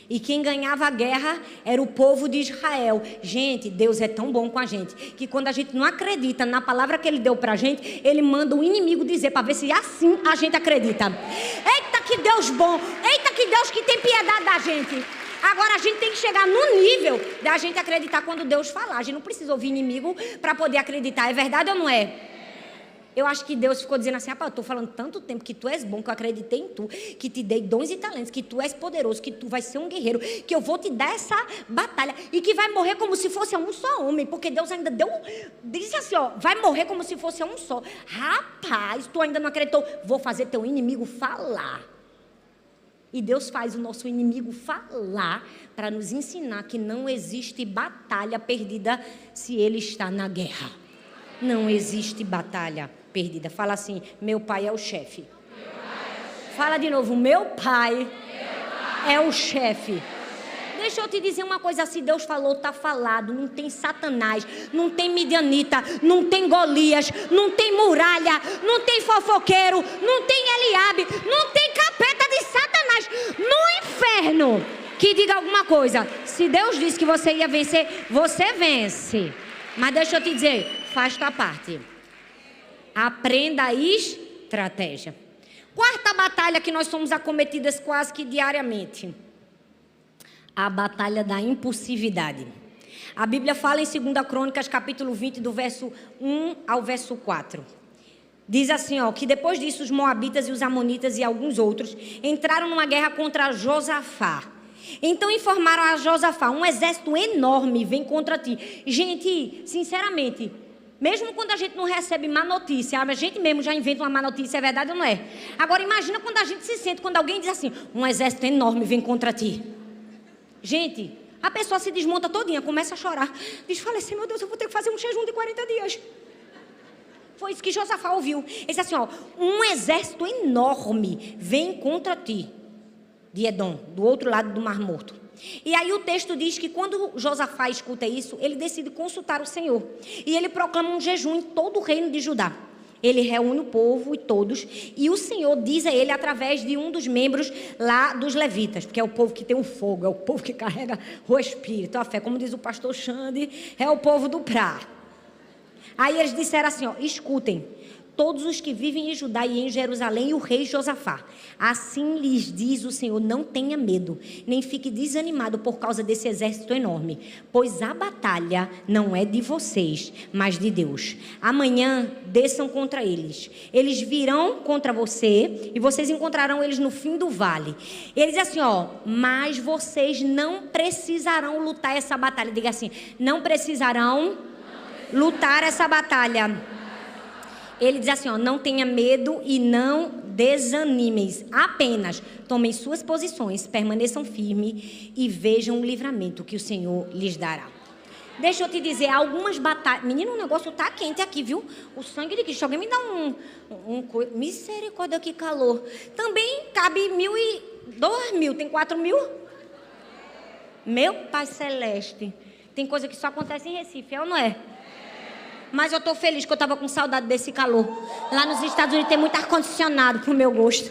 E quem ganhava a guerra era o povo de Israel. Gente, Deus é tão bom com a gente, que quando a gente não acredita na palavra que Ele deu pra gente, Ele manda o inimigo dizer, para ver se assim a gente acredita. Eita, que Deus bom! Eita, que Deus que tem piedade da gente! Agora a gente tem que chegar no nível da gente acreditar quando Deus falar. A gente não precisa ouvir inimigo para poder acreditar. É verdade ou não é? Eu acho que Deus ficou dizendo assim: rapaz, eu estou falando tanto tempo que tu és bom, que eu acreditei em tu, que te dei dons e talentos, que tu és poderoso, que tu vai ser um guerreiro, que eu vou te dar essa batalha e que vai morrer como se fosse um só homem, porque Deus ainda disse assim, ó, vai morrer como se fosse um só. Rapaz, tu ainda não acreditou? Vou fazer teu inimigo falar. E Deus faz o nosso inimigo falar para nos ensinar que não existe batalha perdida se ele está na guerra. Não existe batalha perdida. Fala assim: meu pai é o chefe. Fala de novo: meu pai é o chefe. Deixa eu te dizer uma coisa: se Deus falou, está falado. Não tem Satanás, não tem Midianita, não tem Golias, não tem muralha, não tem fofoqueiro, não tem Eliabe, não tem capeta de Satanás no inferno que diga alguma coisa. Se Deus disse que você ia vencer, você vence. Mas deixa eu te dizer, faz tua parte. Aprenda a estratégia. Quarta batalha que nós somos acometidas quase que diariamente. A batalha da impulsividade. A Bíblia fala em 2 Crônicas, capítulo 20, do verso 1 ao verso 4. Diz assim, que depois disso os moabitas e os amonitas e alguns outros entraram numa guerra contra Josafá. Então informaram a Josafá: um exército enorme vem contra ti. Gente, sinceramente, mesmo quando a gente não recebe má notícia, a gente mesmo já inventa uma má notícia, é verdade ou não é? Agora imagina quando a gente se sente, quando alguém diz assim: um exército enorme vem contra ti. Gente, a pessoa se desmonta todinha, começa a chorar. Diz: fala assim, meu Deus, eu vou ter que fazer um jejum de 40 dias. Foi isso que Josafá ouviu. Ele disse assim, um exército enorme vem contra ti, de Edom, do outro lado do Mar Morto. E aí o texto diz que quando Josafá escuta isso, ele decide consultar o Senhor. E ele proclama um jejum em todo o reino de Judá. Ele reúne o povo e todos, e o Senhor diz a ele através de um dos membros lá dos levitas, porque é o povo que tem o fogo, é o povo que carrega o Espírito, a fé, como diz o pastor Xande, é o povo do Prá. Aí eles disseram assim, escutem, todos os que vivem em Judá e em Jerusalém e o rei Josafá, assim lhes diz o Senhor: não tenha medo, nem fique desanimado por causa desse exército enorme, pois a batalha não é de vocês, mas de Deus. Amanhã desçam contra eles, eles virão contra você e vocês encontrarão eles no fim do vale. Ele diz assim, mas vocês não precisarão lutar essa batalha. Diga assim, não precisarão lutar essa batalha. Ele diz assim, não tenha medo e não desanimem, apenas tomem suas posições, permaneçam firmes e vejam o livramento que o Senhor lhes dará. Deixa eu te dizer, algumas batalhas... Menino, o negócio tá quente aqui, viu? O sangue de Cristo. Alguém me dá misericórdia, que calor. Também cabe 1.000 e 2.000, tem 4.000? Meu Pai Celeste. Tem coisa que só acontece em Recife, é ou não é? Mas eu estou feliz que eu estava com saudade desse calor. Lá nos Estados Unidos tem muito ar-condicionado pro meu gosto.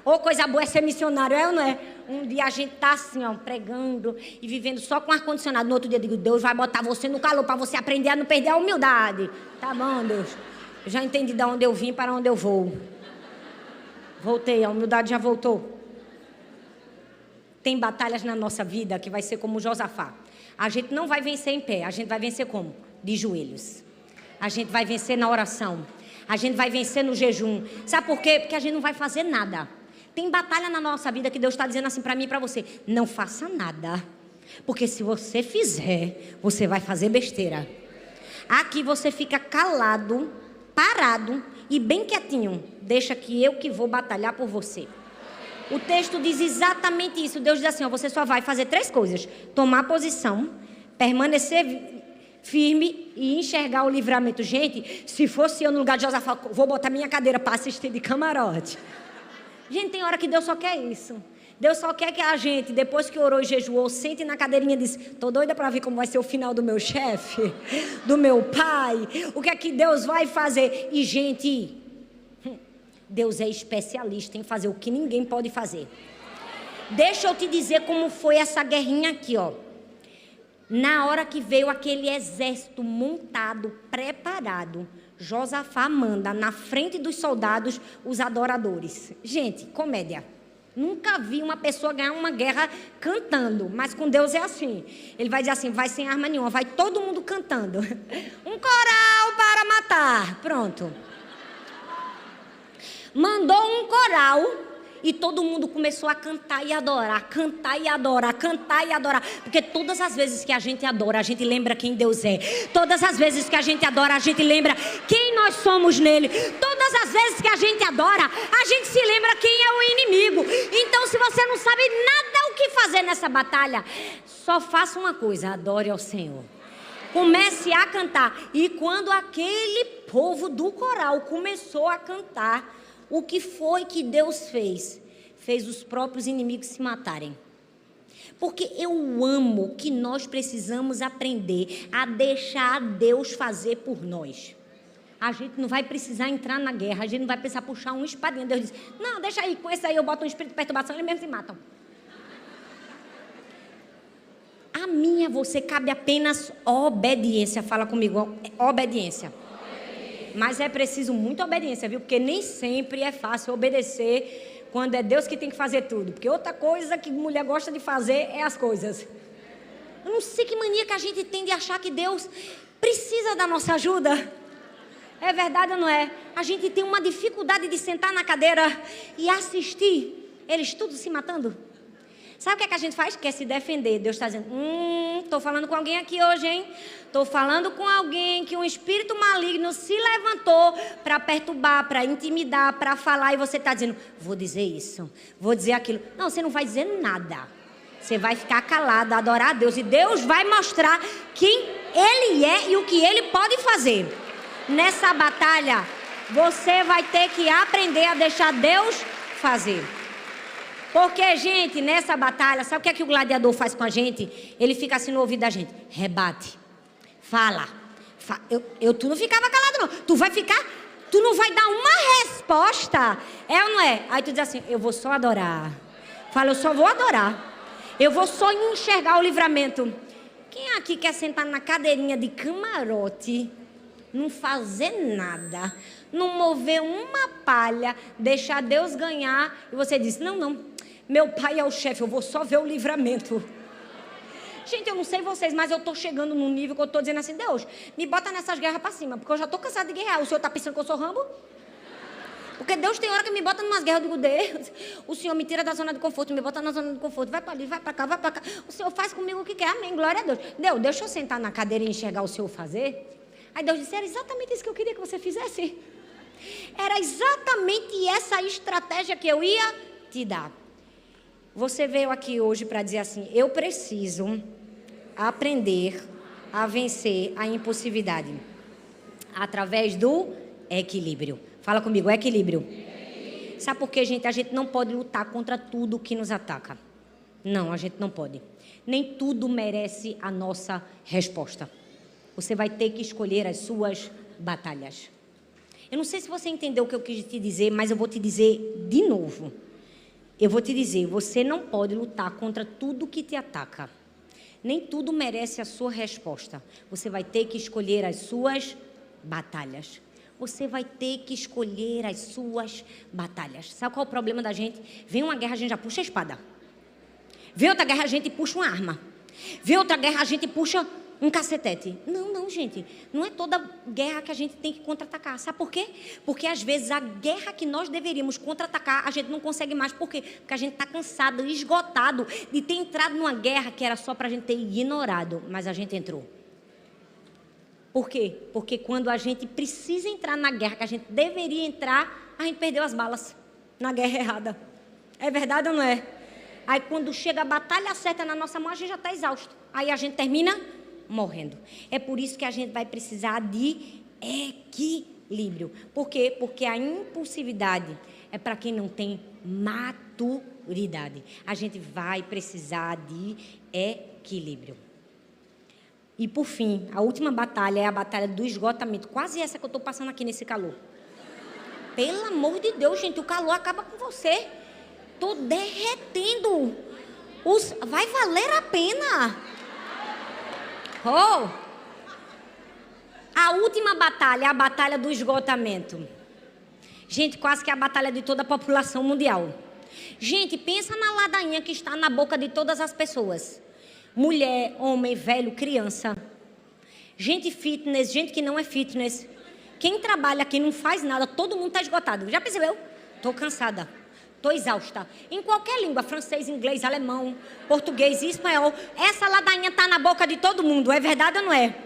Ou coisa boa é ser missionário, é ou não é? Um dia a gente tá assim, pregando e vivendo só com ar-condicionado. No outro dia eu digo, Deus vai botar você no calor para você aprender a não perder a humildade. Tá bom, Deus. Eu já entendi de onde eu vim para onde eu vou. Voltei, a humildade já voltou. Tem batalhas na nossa vida que vai ser como Josafá. A gente não vai vencer em pé, a gente vai vencer como? De joelhos. A gente vai vencer na oração. A gente vai vencer no jejum. Sabe por quê? Porque a gente não vai fazer nada. Tem batalha na nossa vida que Deus está dizendo assim para mim e para você: não faça nada, porque se você fizer, você vai fazer besteira. Aqui você fica calado, parado e bem quietinho. Deixa que eu que vou batalhar por você. O texto diz exatamente isso. Deus diz assim, você só vai fazer 3 coisas: tomar posição, permanecer firme e enxergar o livramento. Gente, se fosse eu no lugar de Josafá, vou botar minha cadeira para assistir de camarote. Gente, tem hora que Deus só quer isso. Deus só quer que a gente, depois que orou e jejuou, sente na cadeirinha e diz: tô doida para ver como vai ser o final do meu chefe, do meu pai, o que é que Deus vai fazer. E gente, Deus é especialista em fazer o que ninguém pode fazer. Deixa eu te dizer como foi essa guerrinha aqui, Na hora que veio aquele exército montado, preparado, Josafá manda na frente dos soldados os adoradores. Gente, comédia. Nunca vi uma pessoa ganhar uma guerra cantando, mas com Deus é assim. Ele vai dizer assim, vai sem arma nenhuma, vai todo mundo cantando. Um coral para matar. Pronto. Mandou um coral e todo mundo começou a cantar e adorar, cantar e adorar, cantar e adorar. Porque todas as vezes que a gente adora, a gente lembra quem Deus é. Todas as vezes que a gente adora, a gente lembra quem nós somos nele. Todas as vezes que a gente adora, a gente se lembra quem é o inimigo. Então, se você não sabe nada o que fazer nessa batalha, só faça uma coisa: adore ao Senhor. Comece a cantar. E quando aquele povo do coral começou a cantar, o que foi que Deus fez? Fez os próprios inimigos se matarem. Porque eu amo que nós precisamos aprender a deixar Deus fazer por nós. A gente não vai precisar entrar na guerra, a gente não vai precisar puxar uma espadinha. Deus diz, não, deixa aí, com esse aí eu boto um espírito de perturbação, eles mesmos se matam. A minha, você cabe apenas obediência. Fala comigo, obediência. Mas é preciso muita obediência, viu? Porque nem sempre é fácil obedecer quando é Deus que tem que fazer tudo. Porque outra coisa que mulher gosta de fazer é as coisas. Eu não sei que mania que a gente tem de achar que Deus precisa da nossa ajuda. É verdade ou não é? A gente tem uma dificuldade de sentar na cadeira e assistir eles tudo se matando. Sabe o que é que a gente faz? Quer se defender. Deus está dizendo, estou falando com alguém aqui hoje, hein? Estou falando com alguém que um espírito maligno se levantou para perturbar, para intimidar, para falar. E você está dizendo, vou dizer isso, vou dizer aquilo. Não, você não vai dizer nada. Você vai ficar calado, adorar a Deus. E Deus vai mostrar quem Ele é e o que Ele pode fazer. Nessa batalha, você vai ter que aprender a deixar Deus fazer. Porque, gente, nessa batalha, sabe o que é que o gladiador faz com a gente? Ele fica assim no ouvido da gente. Rebate. Fala. Tu não ficava calado, não. Tu vai ficar... Tu não vai dar uma resposta. É ou não é? Aí tu diz assim, eu vou só adorar. Fala, eu só vou adorar. Eu vou só enxergar o livramento. Quem aqui quer sentar na cadeirinha de camarote, não fazer nada, não mover uma palha, deixar Deus ganhar, e você diz, não, meu pai é o chefe, eu vou só ver o livramento. Gente, eu não sei vocês, mas eu estou chegando num nível que eu estou dizendo assim, Deus, me bota nessas guerras para cima, porque eu já estou cansada de guerrear. O senhor está pensando que eu sou Rambo? Porque Deus tem hora que me bota numas guerras, eu digo, Deus, o Senhor me tira da zona de conforto, me bota na zona de conforto, vai para ali, vai para cá, vai para cá. O Senhor faz comigo o que quer, amém, glória a Deus. Deus, deixa eu sentar na cadeira e enxergar o Senhor fazer. Aí Deus disse, era exatamente isso que eu queria que você fizesse. Era exatamente essa estratégia que eu ia te dar. Você veio aqui hoje para dizer assim, eu preciso aprender a vencer a impulsividade através do equilíbrio. Fala comigo, equilíbrio. Sabe por quê, gente? A gente não pode lutar contra tudo que nos ataca. Não, a gente não pode. Nem tudo merece a nossa resposta. Você vai ter que escolher as suas batalhas. Eu não sei se você entendeu o que eu quis te dizer, mas eu vou te dizer de novo. Eu vou te dizer, você não pode lutar contra tudo que te ataca. Nem tudo merece a sua resposta. Você vai ter que escolher as suas batalhas. Você vai ter que escolher as suas batalhas. Sabe qual é o problema da gente? Vem uma guerra, a gente já puxa a espada. Vem outra guerra, a gente puxa uma arma. Vem outra guerra, a gente puxa um cacetete. Não, gente. Não é toda guerra que a gente tem que contra-atacar. Sabe por quê? Porque às vezes a guerra que nós deveríamos contra-atacar, a gente não consegue mais. Por quê? Porque a gente está cansado, esgotado de ter entrado numa guerra que era só para a gente ter ignorado. Mas a gente entrou. Por quê? Porque quando a gente precisa entrar na guerra que a gente deveria entrar, a gente perdeu as balas na guerra errada. É verdade ou não é? Aí quando chega a batalha certa na nossa mão, a gente já está exausto. Aí a gente termina morrendo. É por isso que a gente vai precisar de equilíbrio. Por quê? Porque a impulsividade é para quem não tem maturidade. A gente vai precisar de equilíbrio. E por fim, a última batalha é a batalha do esgotamento. Quase essa que eu estou passando aqui nesse calor. Pelo amor de Deus, gente, o calor acaba com você. Estou derretendo. Vai valer a pena. Oh! A última batalha é a batalha do esgotamento. Gente, quase que é a batalha de toda a população mundial. Gente, pensa na ladainha que está na boca de todas as pessoas. Mulher, homem, velho, criança. Gente fitness, gente que não é fitness. Quem trabalha, quem não faz nada, todo mundo está esgotado. Já percebeu? Estou cansada. Estou exausta. Em qualquer língua, francês, inglês, alemão, português e espanhol, essa ladainha está na boca de todo mundo. É verdade ou não é?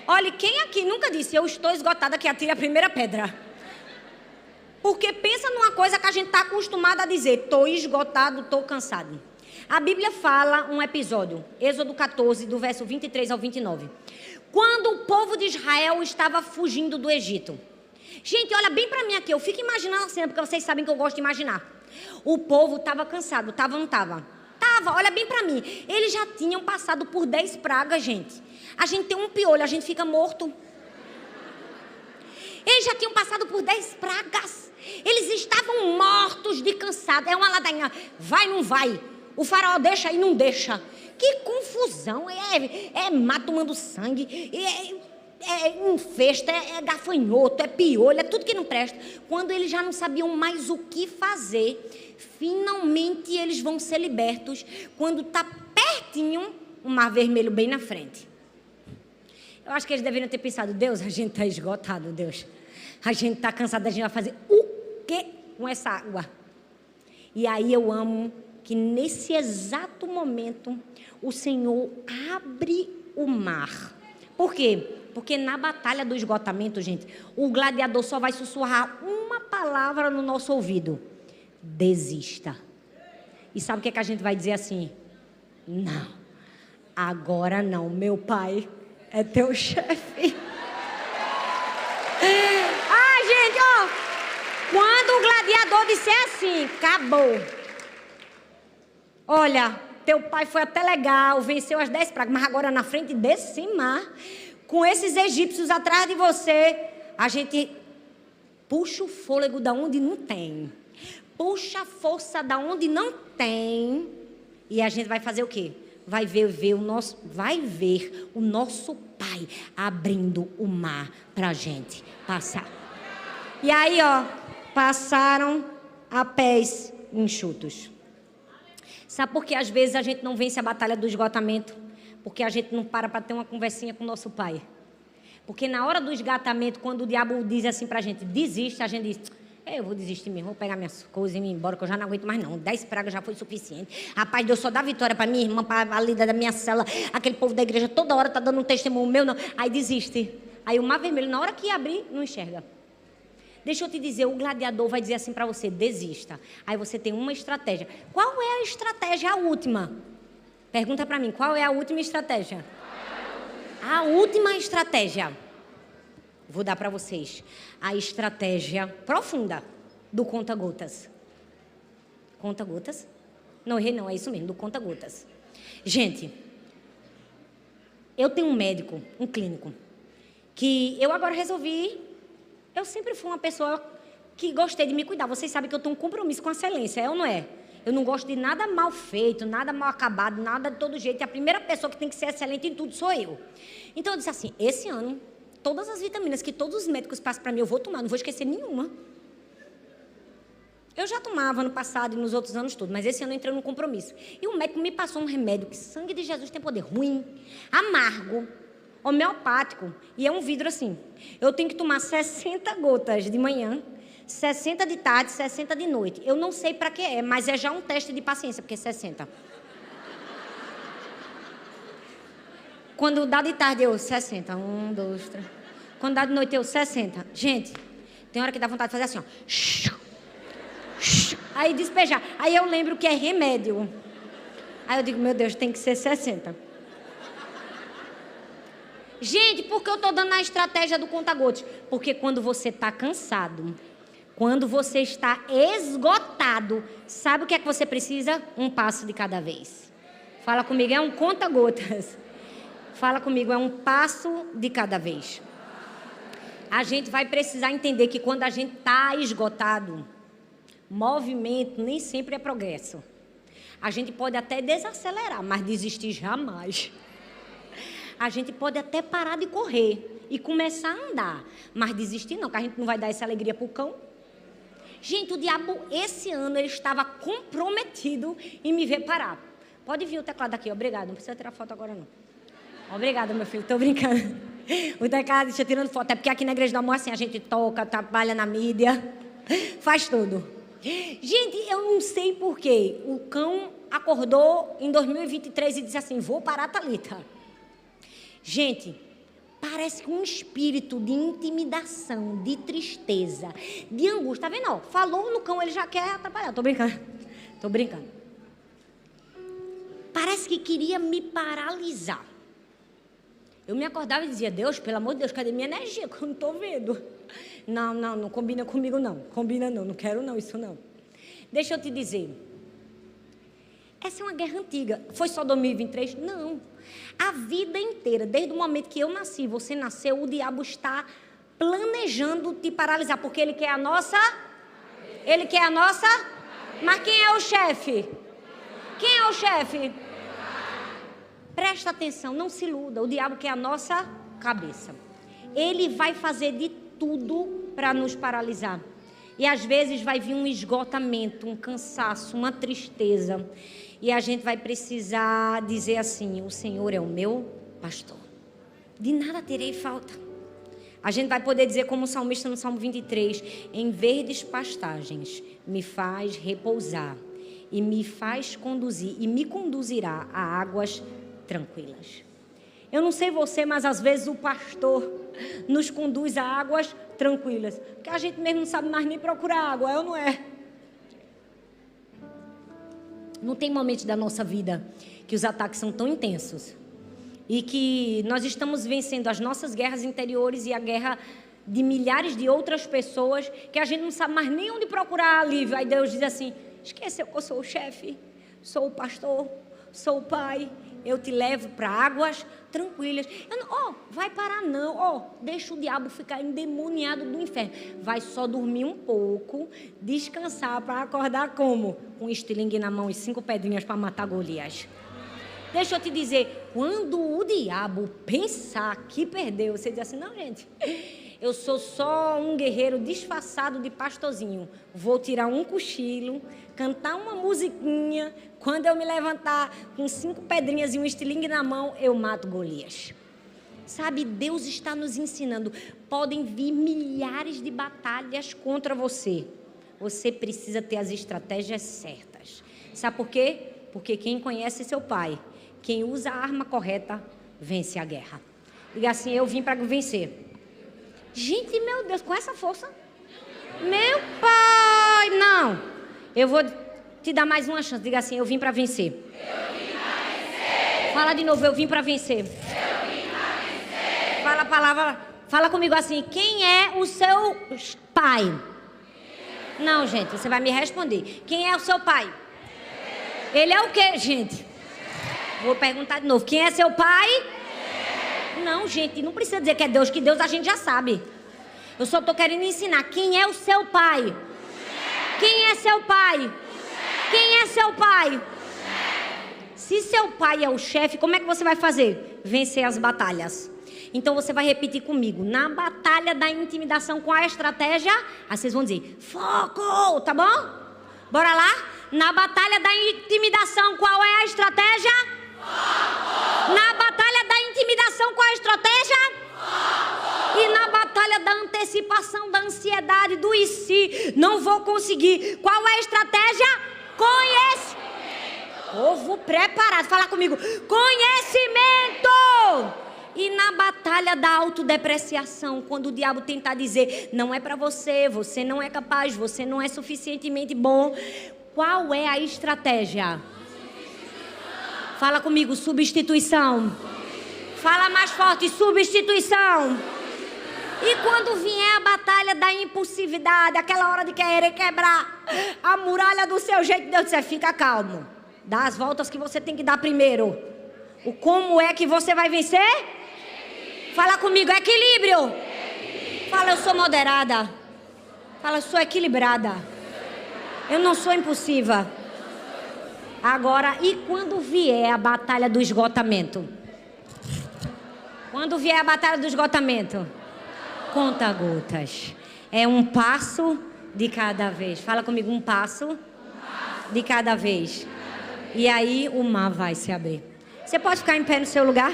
Olha, quem aqui nunca disse, eu estou esgotada, que atire a primeira pedra? Porque pensa numa coisa que a gente está acostumado a dizer, estou esgotado, estou cansado. A Bíblia fala um episódio, Êxodo 14, do verso 23 ao 29. Quando o povo de Israel estava fugindo do Egito. Gente, olha bem para mim aqui, eu fico imaginando a cena, porque vocês sabem que eu gosto de imaginar. O povo estava cansado, estava ou não estava? Estava, olha bem para mim. Eles já tinham passado por 10 pragas, gente. A gente tem um piolho, a gente fica morto. Eles já tinham passado por 10 pragas. Eles estavam mortos de cansado. É uma ladainha, vai, não vai. O faraó deixa e não deixa. Que confusão, é mato tomando sangue. em festa, é gafanhoto, é piolho, é tudo que não presta. Quando eles já não sabiam mais o que fazer, finalmente eles vão ser libertos, quando está pertinho o Mar Vermelho bem na frente. Eu acho que eles deveriam ter pensado, Deus, a gente está esgotado, Deus. A gente está cansado, a gente vai fazer o quê com essa água? E aí eu amo que nesse exato momento o Senhor abre o mar. Por quê? Porque na batalha do esgotamento, gente, o gladiador só vai sussurrar uma palavra no nosso ouvido: desista. E sabe o que é que a gente vai dizer assim? Não, agora não, meu pai é teu chefe. Ah, gente, ó, quando o gladiador disser assim, acabou. Olha, teu pai foi até legal, venceu as 10 pragas, mas agora na frente desse mar, com esses egípcios atrás de você, a gente puxa o fôlego da onde não tem, puxa a força da onde não tem, e a gente vai fazer o quê? Vai ver o nosso pai abrindo o mar para a gente passar. E aí, ó, passaram a pés enxutos. Sabe por que às vezes a gente não vence a batalha do esgotamento? Porque a gente não para ter uma conversinha com o nosso pai. Porque na hora do esgotamento, quando o diabo diz assim pra gente, desiste, a gente diz, eu vou desistir mesmo, vou pegar minhas coisas e ir embora, que eu já não aguento mais não. 10 pragas já foi suficiente. Rapaz, Deus só dá vitória pra minha irmã, pra líder da minha cela, aquele povo da igreja toda hora tá dando um testemunho meu, não. Aí desiste. Aí o Mar Vermelho, na hora que abrir, não enxerga. Deixa eu te dizer, o gladiador vai dizer assim para você, desista. Aí você tem uma estratégia. Qual é a estratégia, a última? Pergunta para mim, qual é a última estratégia? A última estratégia. Vou dar para vocês. A estratégia profunda do conta-gotas. Conta-gotas? Não, errei não, é isso mesmo, do conta-gotas. Gente, eu tenho um médico, um clínico, que eu agora resolvi... Eu sempre fui uma pessoa que gostei de me cuidar. Vocês sabem que eu tenho um compromisso com a excelência, é ou não é? Eu não gosto de nada mal feito, nada mal acabado, nada de todo jeito. E a primeira pessoa que tem que ser excelente em tudo sou eu. Então eu disse assim, esse ano, todas as vitaminas que todos os médicos passam para mim, eu vou tomar, não vou esquecer nenhuma. Eu já tomava no passado e nos outros anos todos, mas esse ano eu entrei num compromisso. E o médico me passou um remédio que sangue de Jesus tem poder ruim, amargo, homeopático, e é um vidro assim. Eu tenho que tomar 60 gotas de manhã, 60 de tarde, 60 de noite. Eu não sei para que é, mas é já um teste de paciência, porque é 60. Quando dá de tarde, eu 60. 1, 2, 3. Quando dá de noite, eu 60. Gente, tem hora que dá vontade de fazer assim, ó. Aí despejar. Aí eu lembro que é remédio. Aí eu digo, meu Deus, tem que ser 60. Gente, por que eu estou dando a estratégia do conta-gotas? Porque quando você está cansado, quando você está esgotado, sabe o que é que você precisa? Um passo de cada vez. Fala comigo, é um conta-gotas. Fala comigo, é um passo de cada vez. A gente vai precisar entender que quando a gente está esgotado, movimento nem sempre é progresso. A gente pode até desacelerar, mas desistir jamais. A gente pode até parar de correr e começar a andar, mas desistir não, que a gente não vai dar essa alegria para o cão. Gente, o diabo, esse ano, ele estava comprometido em me ver parar. Pode vir o teclado aqui, obrigado, não precisa tirar foto agora não. Obrigada, meu filho, estou brincando. O teclado está tirando foto, é porque aqui na Igreja do Amor, assim, a gente toca, trabalha na mídia, faz tudo. Gente, eu não sei porquê, o cão acordou em 2023 e disse assim, vou parar, Thalita. Gente, parece que um espírito de intimidação, de tristeza, de angústia. Tá vendo? Ó, falou no cão, ele já quer atrapalhar. Tô brincando. Parece que queria me paralisar. Eu me acordava e dizia, Deus, pelo amor de Deus, cadê minha energia? Que eu não estou vendo. Não combina comigo não. Combina não quero não, isso não. Deixa eu te dizer. Essa é uma guerra antiga. Foi só 2023? Não. A vida inteira, desde o momento que eu nasci, você nasceu, o diabo está planejando te paralisar, porque ele quer a nossa... Ele quer a nossa... Mas quem é o chefe? Quem é o chefe? Presta atenção, não se iluda, o diabo quer a nossa cabeça. ele vai fazer de tudo para nos paralisar. E às vezes vai vir um esgotamento, um cansaço, uma tristeza. E a gente vai precisar dizer assim: o Senhor é o meu pastor, de nada terei falta. A gente vai poder dizer como o salmista no Salmo 23: em verdes pastagens me faz repousar e me faz conduzir e me conduzirá a águas tranquilas. Eu não sei você, mas às vezes o pastor nos conduz a águas tranquilas, porque a gente mesmo não sabe mais nem procurar água, é ou não é? Não tem momentos da nossa vida que os ataques são tão intensos e que nós estamos vencendo as nossas guerras interiores e a guerra de milhares de outras pessoas, que a gente não sabe mais nem onde procurar alívio. Aí Deus diz assim: esqueceu que eu sou o chefe, sou o pastor, sou o pai, eu te levo para águas tranquilas. Vai parar não, deixa o diabo ficar endemoniado do inferno. Vai só dormir um pouco, descansar para acordar como? Com um estilingue na mão e 5 pedrinhas para matar Golias. Deixa eu te dizer, quando o diabo pensar que perdeu, você diz assim: não, gente, eu sou só um guerreiro disfarçado de pastorzinho. Vou tirar um cochilo, cantar uma musiquinha. Quando eu me levantar com 5 pedrinhas e um estilingue na mão, eu mato Golias. Sabe, Deus está nos ensinando. Podem vir milhares de batalhas contra você. Você precisa ter as estratégias certas. Sabe por quê? Porque quem conhece seu pai, quem usa a arma correta, vence a guerra. Diga assim: eu vim para vencer. Gente, meu Deus, com essa força. Meu pai, não. Eu vou te dar mais uma chance. Diga assim: eu vim para vencer. Eu vim para vencer. Fala de novo: eu vim para vencer. Eu vim para vencer. Fala a palavra, fala comigo assim: quem é o seu pai? Não, gente, você vai me responder. Quem é o seu pai? Ele é o quê, gente? Vou perguntar de novo: quem é seu pai? Não, gente, não precisa dizer que é Deus, que Deus a gente já sabe. Eu só estou querendo ensinar. Quem é o seu pai? Quem é seu pai? Quem é seu pai? Se seu pai é o chefe, como é que você vai fazer? Vencer as batalhas. Então você vai repetir comigo: na batalha da intimidação, qual é a estratégia? Aí vocês vão dizer: foco, tá bom? Bora lá? Na batalha da intimidação, qual é a estratégia? Foco. Na batalha da intimidação, qual é a estratégia? Foco. E na batalha da antecipação, da ansiedade, do e se, não vou conseguir, qual é a estratégia? Conhecimento. Povo preparado, fala comigo: conhecimento. E na batalha da autodepreciação, quando o diabo tentar dizer: não é para você, você não é capaz, você não é suficientemente bom, qual é a estratégia? Fala comigo: substituição. Fala mais forte: substituição. E quando vier a batalha da impulsividade, aquela hora de querer quebrar a muralha do seu jeito, Deus disse: fica calmo, dá as voltas que você tem que dar primeiro. O como é que você vai vencer? Fala comigo: equilíbrio. Fala: eu sou moderada. Fala: eu sou equilibrada. Eu não sou impulsiva. Agora, e quando vier a batalha do esgotamento? Quando vier a batalha do esgotamento? Conta gotas. É um passo de cada vez. Fala comigo: um passo de cada vez. E aí o mar vai se abrir. Você pode ficar em pé no seu lugar?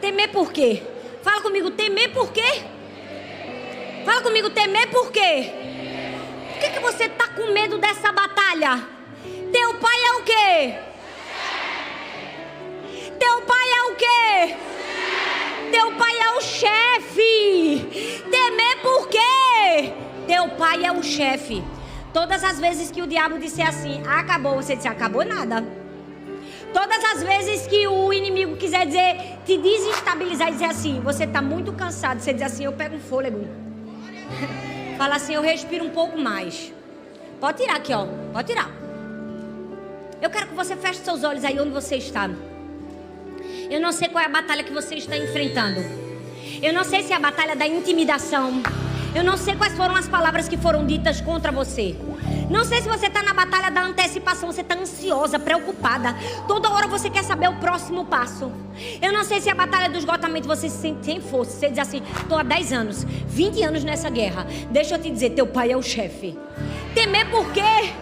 Temer por quê? Fala comigo: temer por quê? Fala comigo: temer por quê? Por que você está com medo dessa batalha? Teu pai é o quê? Teu pai é o quê? Teu pai é o chefe. Temer por quê? Teu pai é o chefe. Todas as vezes que o diabo disser assim: acabou, você disse: acabou nada. Todas as vezes que o inimigo quiser dizer, te desestabilizar e dizer assim: você está muito cansado, você diz assim: eu pego um fôlego. Fala assim: eu respiro um pouco mais. Pode tirar aqui, ó. Pode tirar. Eu quero que você feche seus olhos aí onde você está. Eu não sei qual é a batalha que você está enfrentando. Eu não sei se é a batalha da intimidação. Eu não sei quais foram as palavras que foram ditas contra você. Não sei se você está na batalha da antecipação. Você está ansiosa, preocupada. Toda hora você quer saber o próximo passo. Eu não sei se a batalha do esgotamento você se sente sem força. Você diz assim: estou há 10 anos, 20 anos nessa guerra. Deixa eu te dizer, teu pai é o chefe. Temer por quê?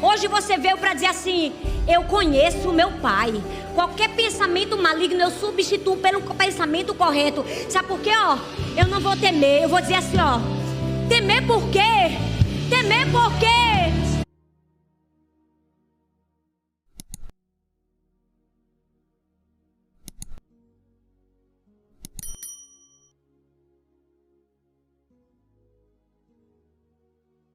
Hoje você veio para dizer assim: eu conheço o meu pai. Qualquer pensamento maligno eu substituo pelo pensamento correto. Sabe por quê? Ó, eu não vou temer. Eu vou dizer assim, ó: temer por quê? Temer por quê?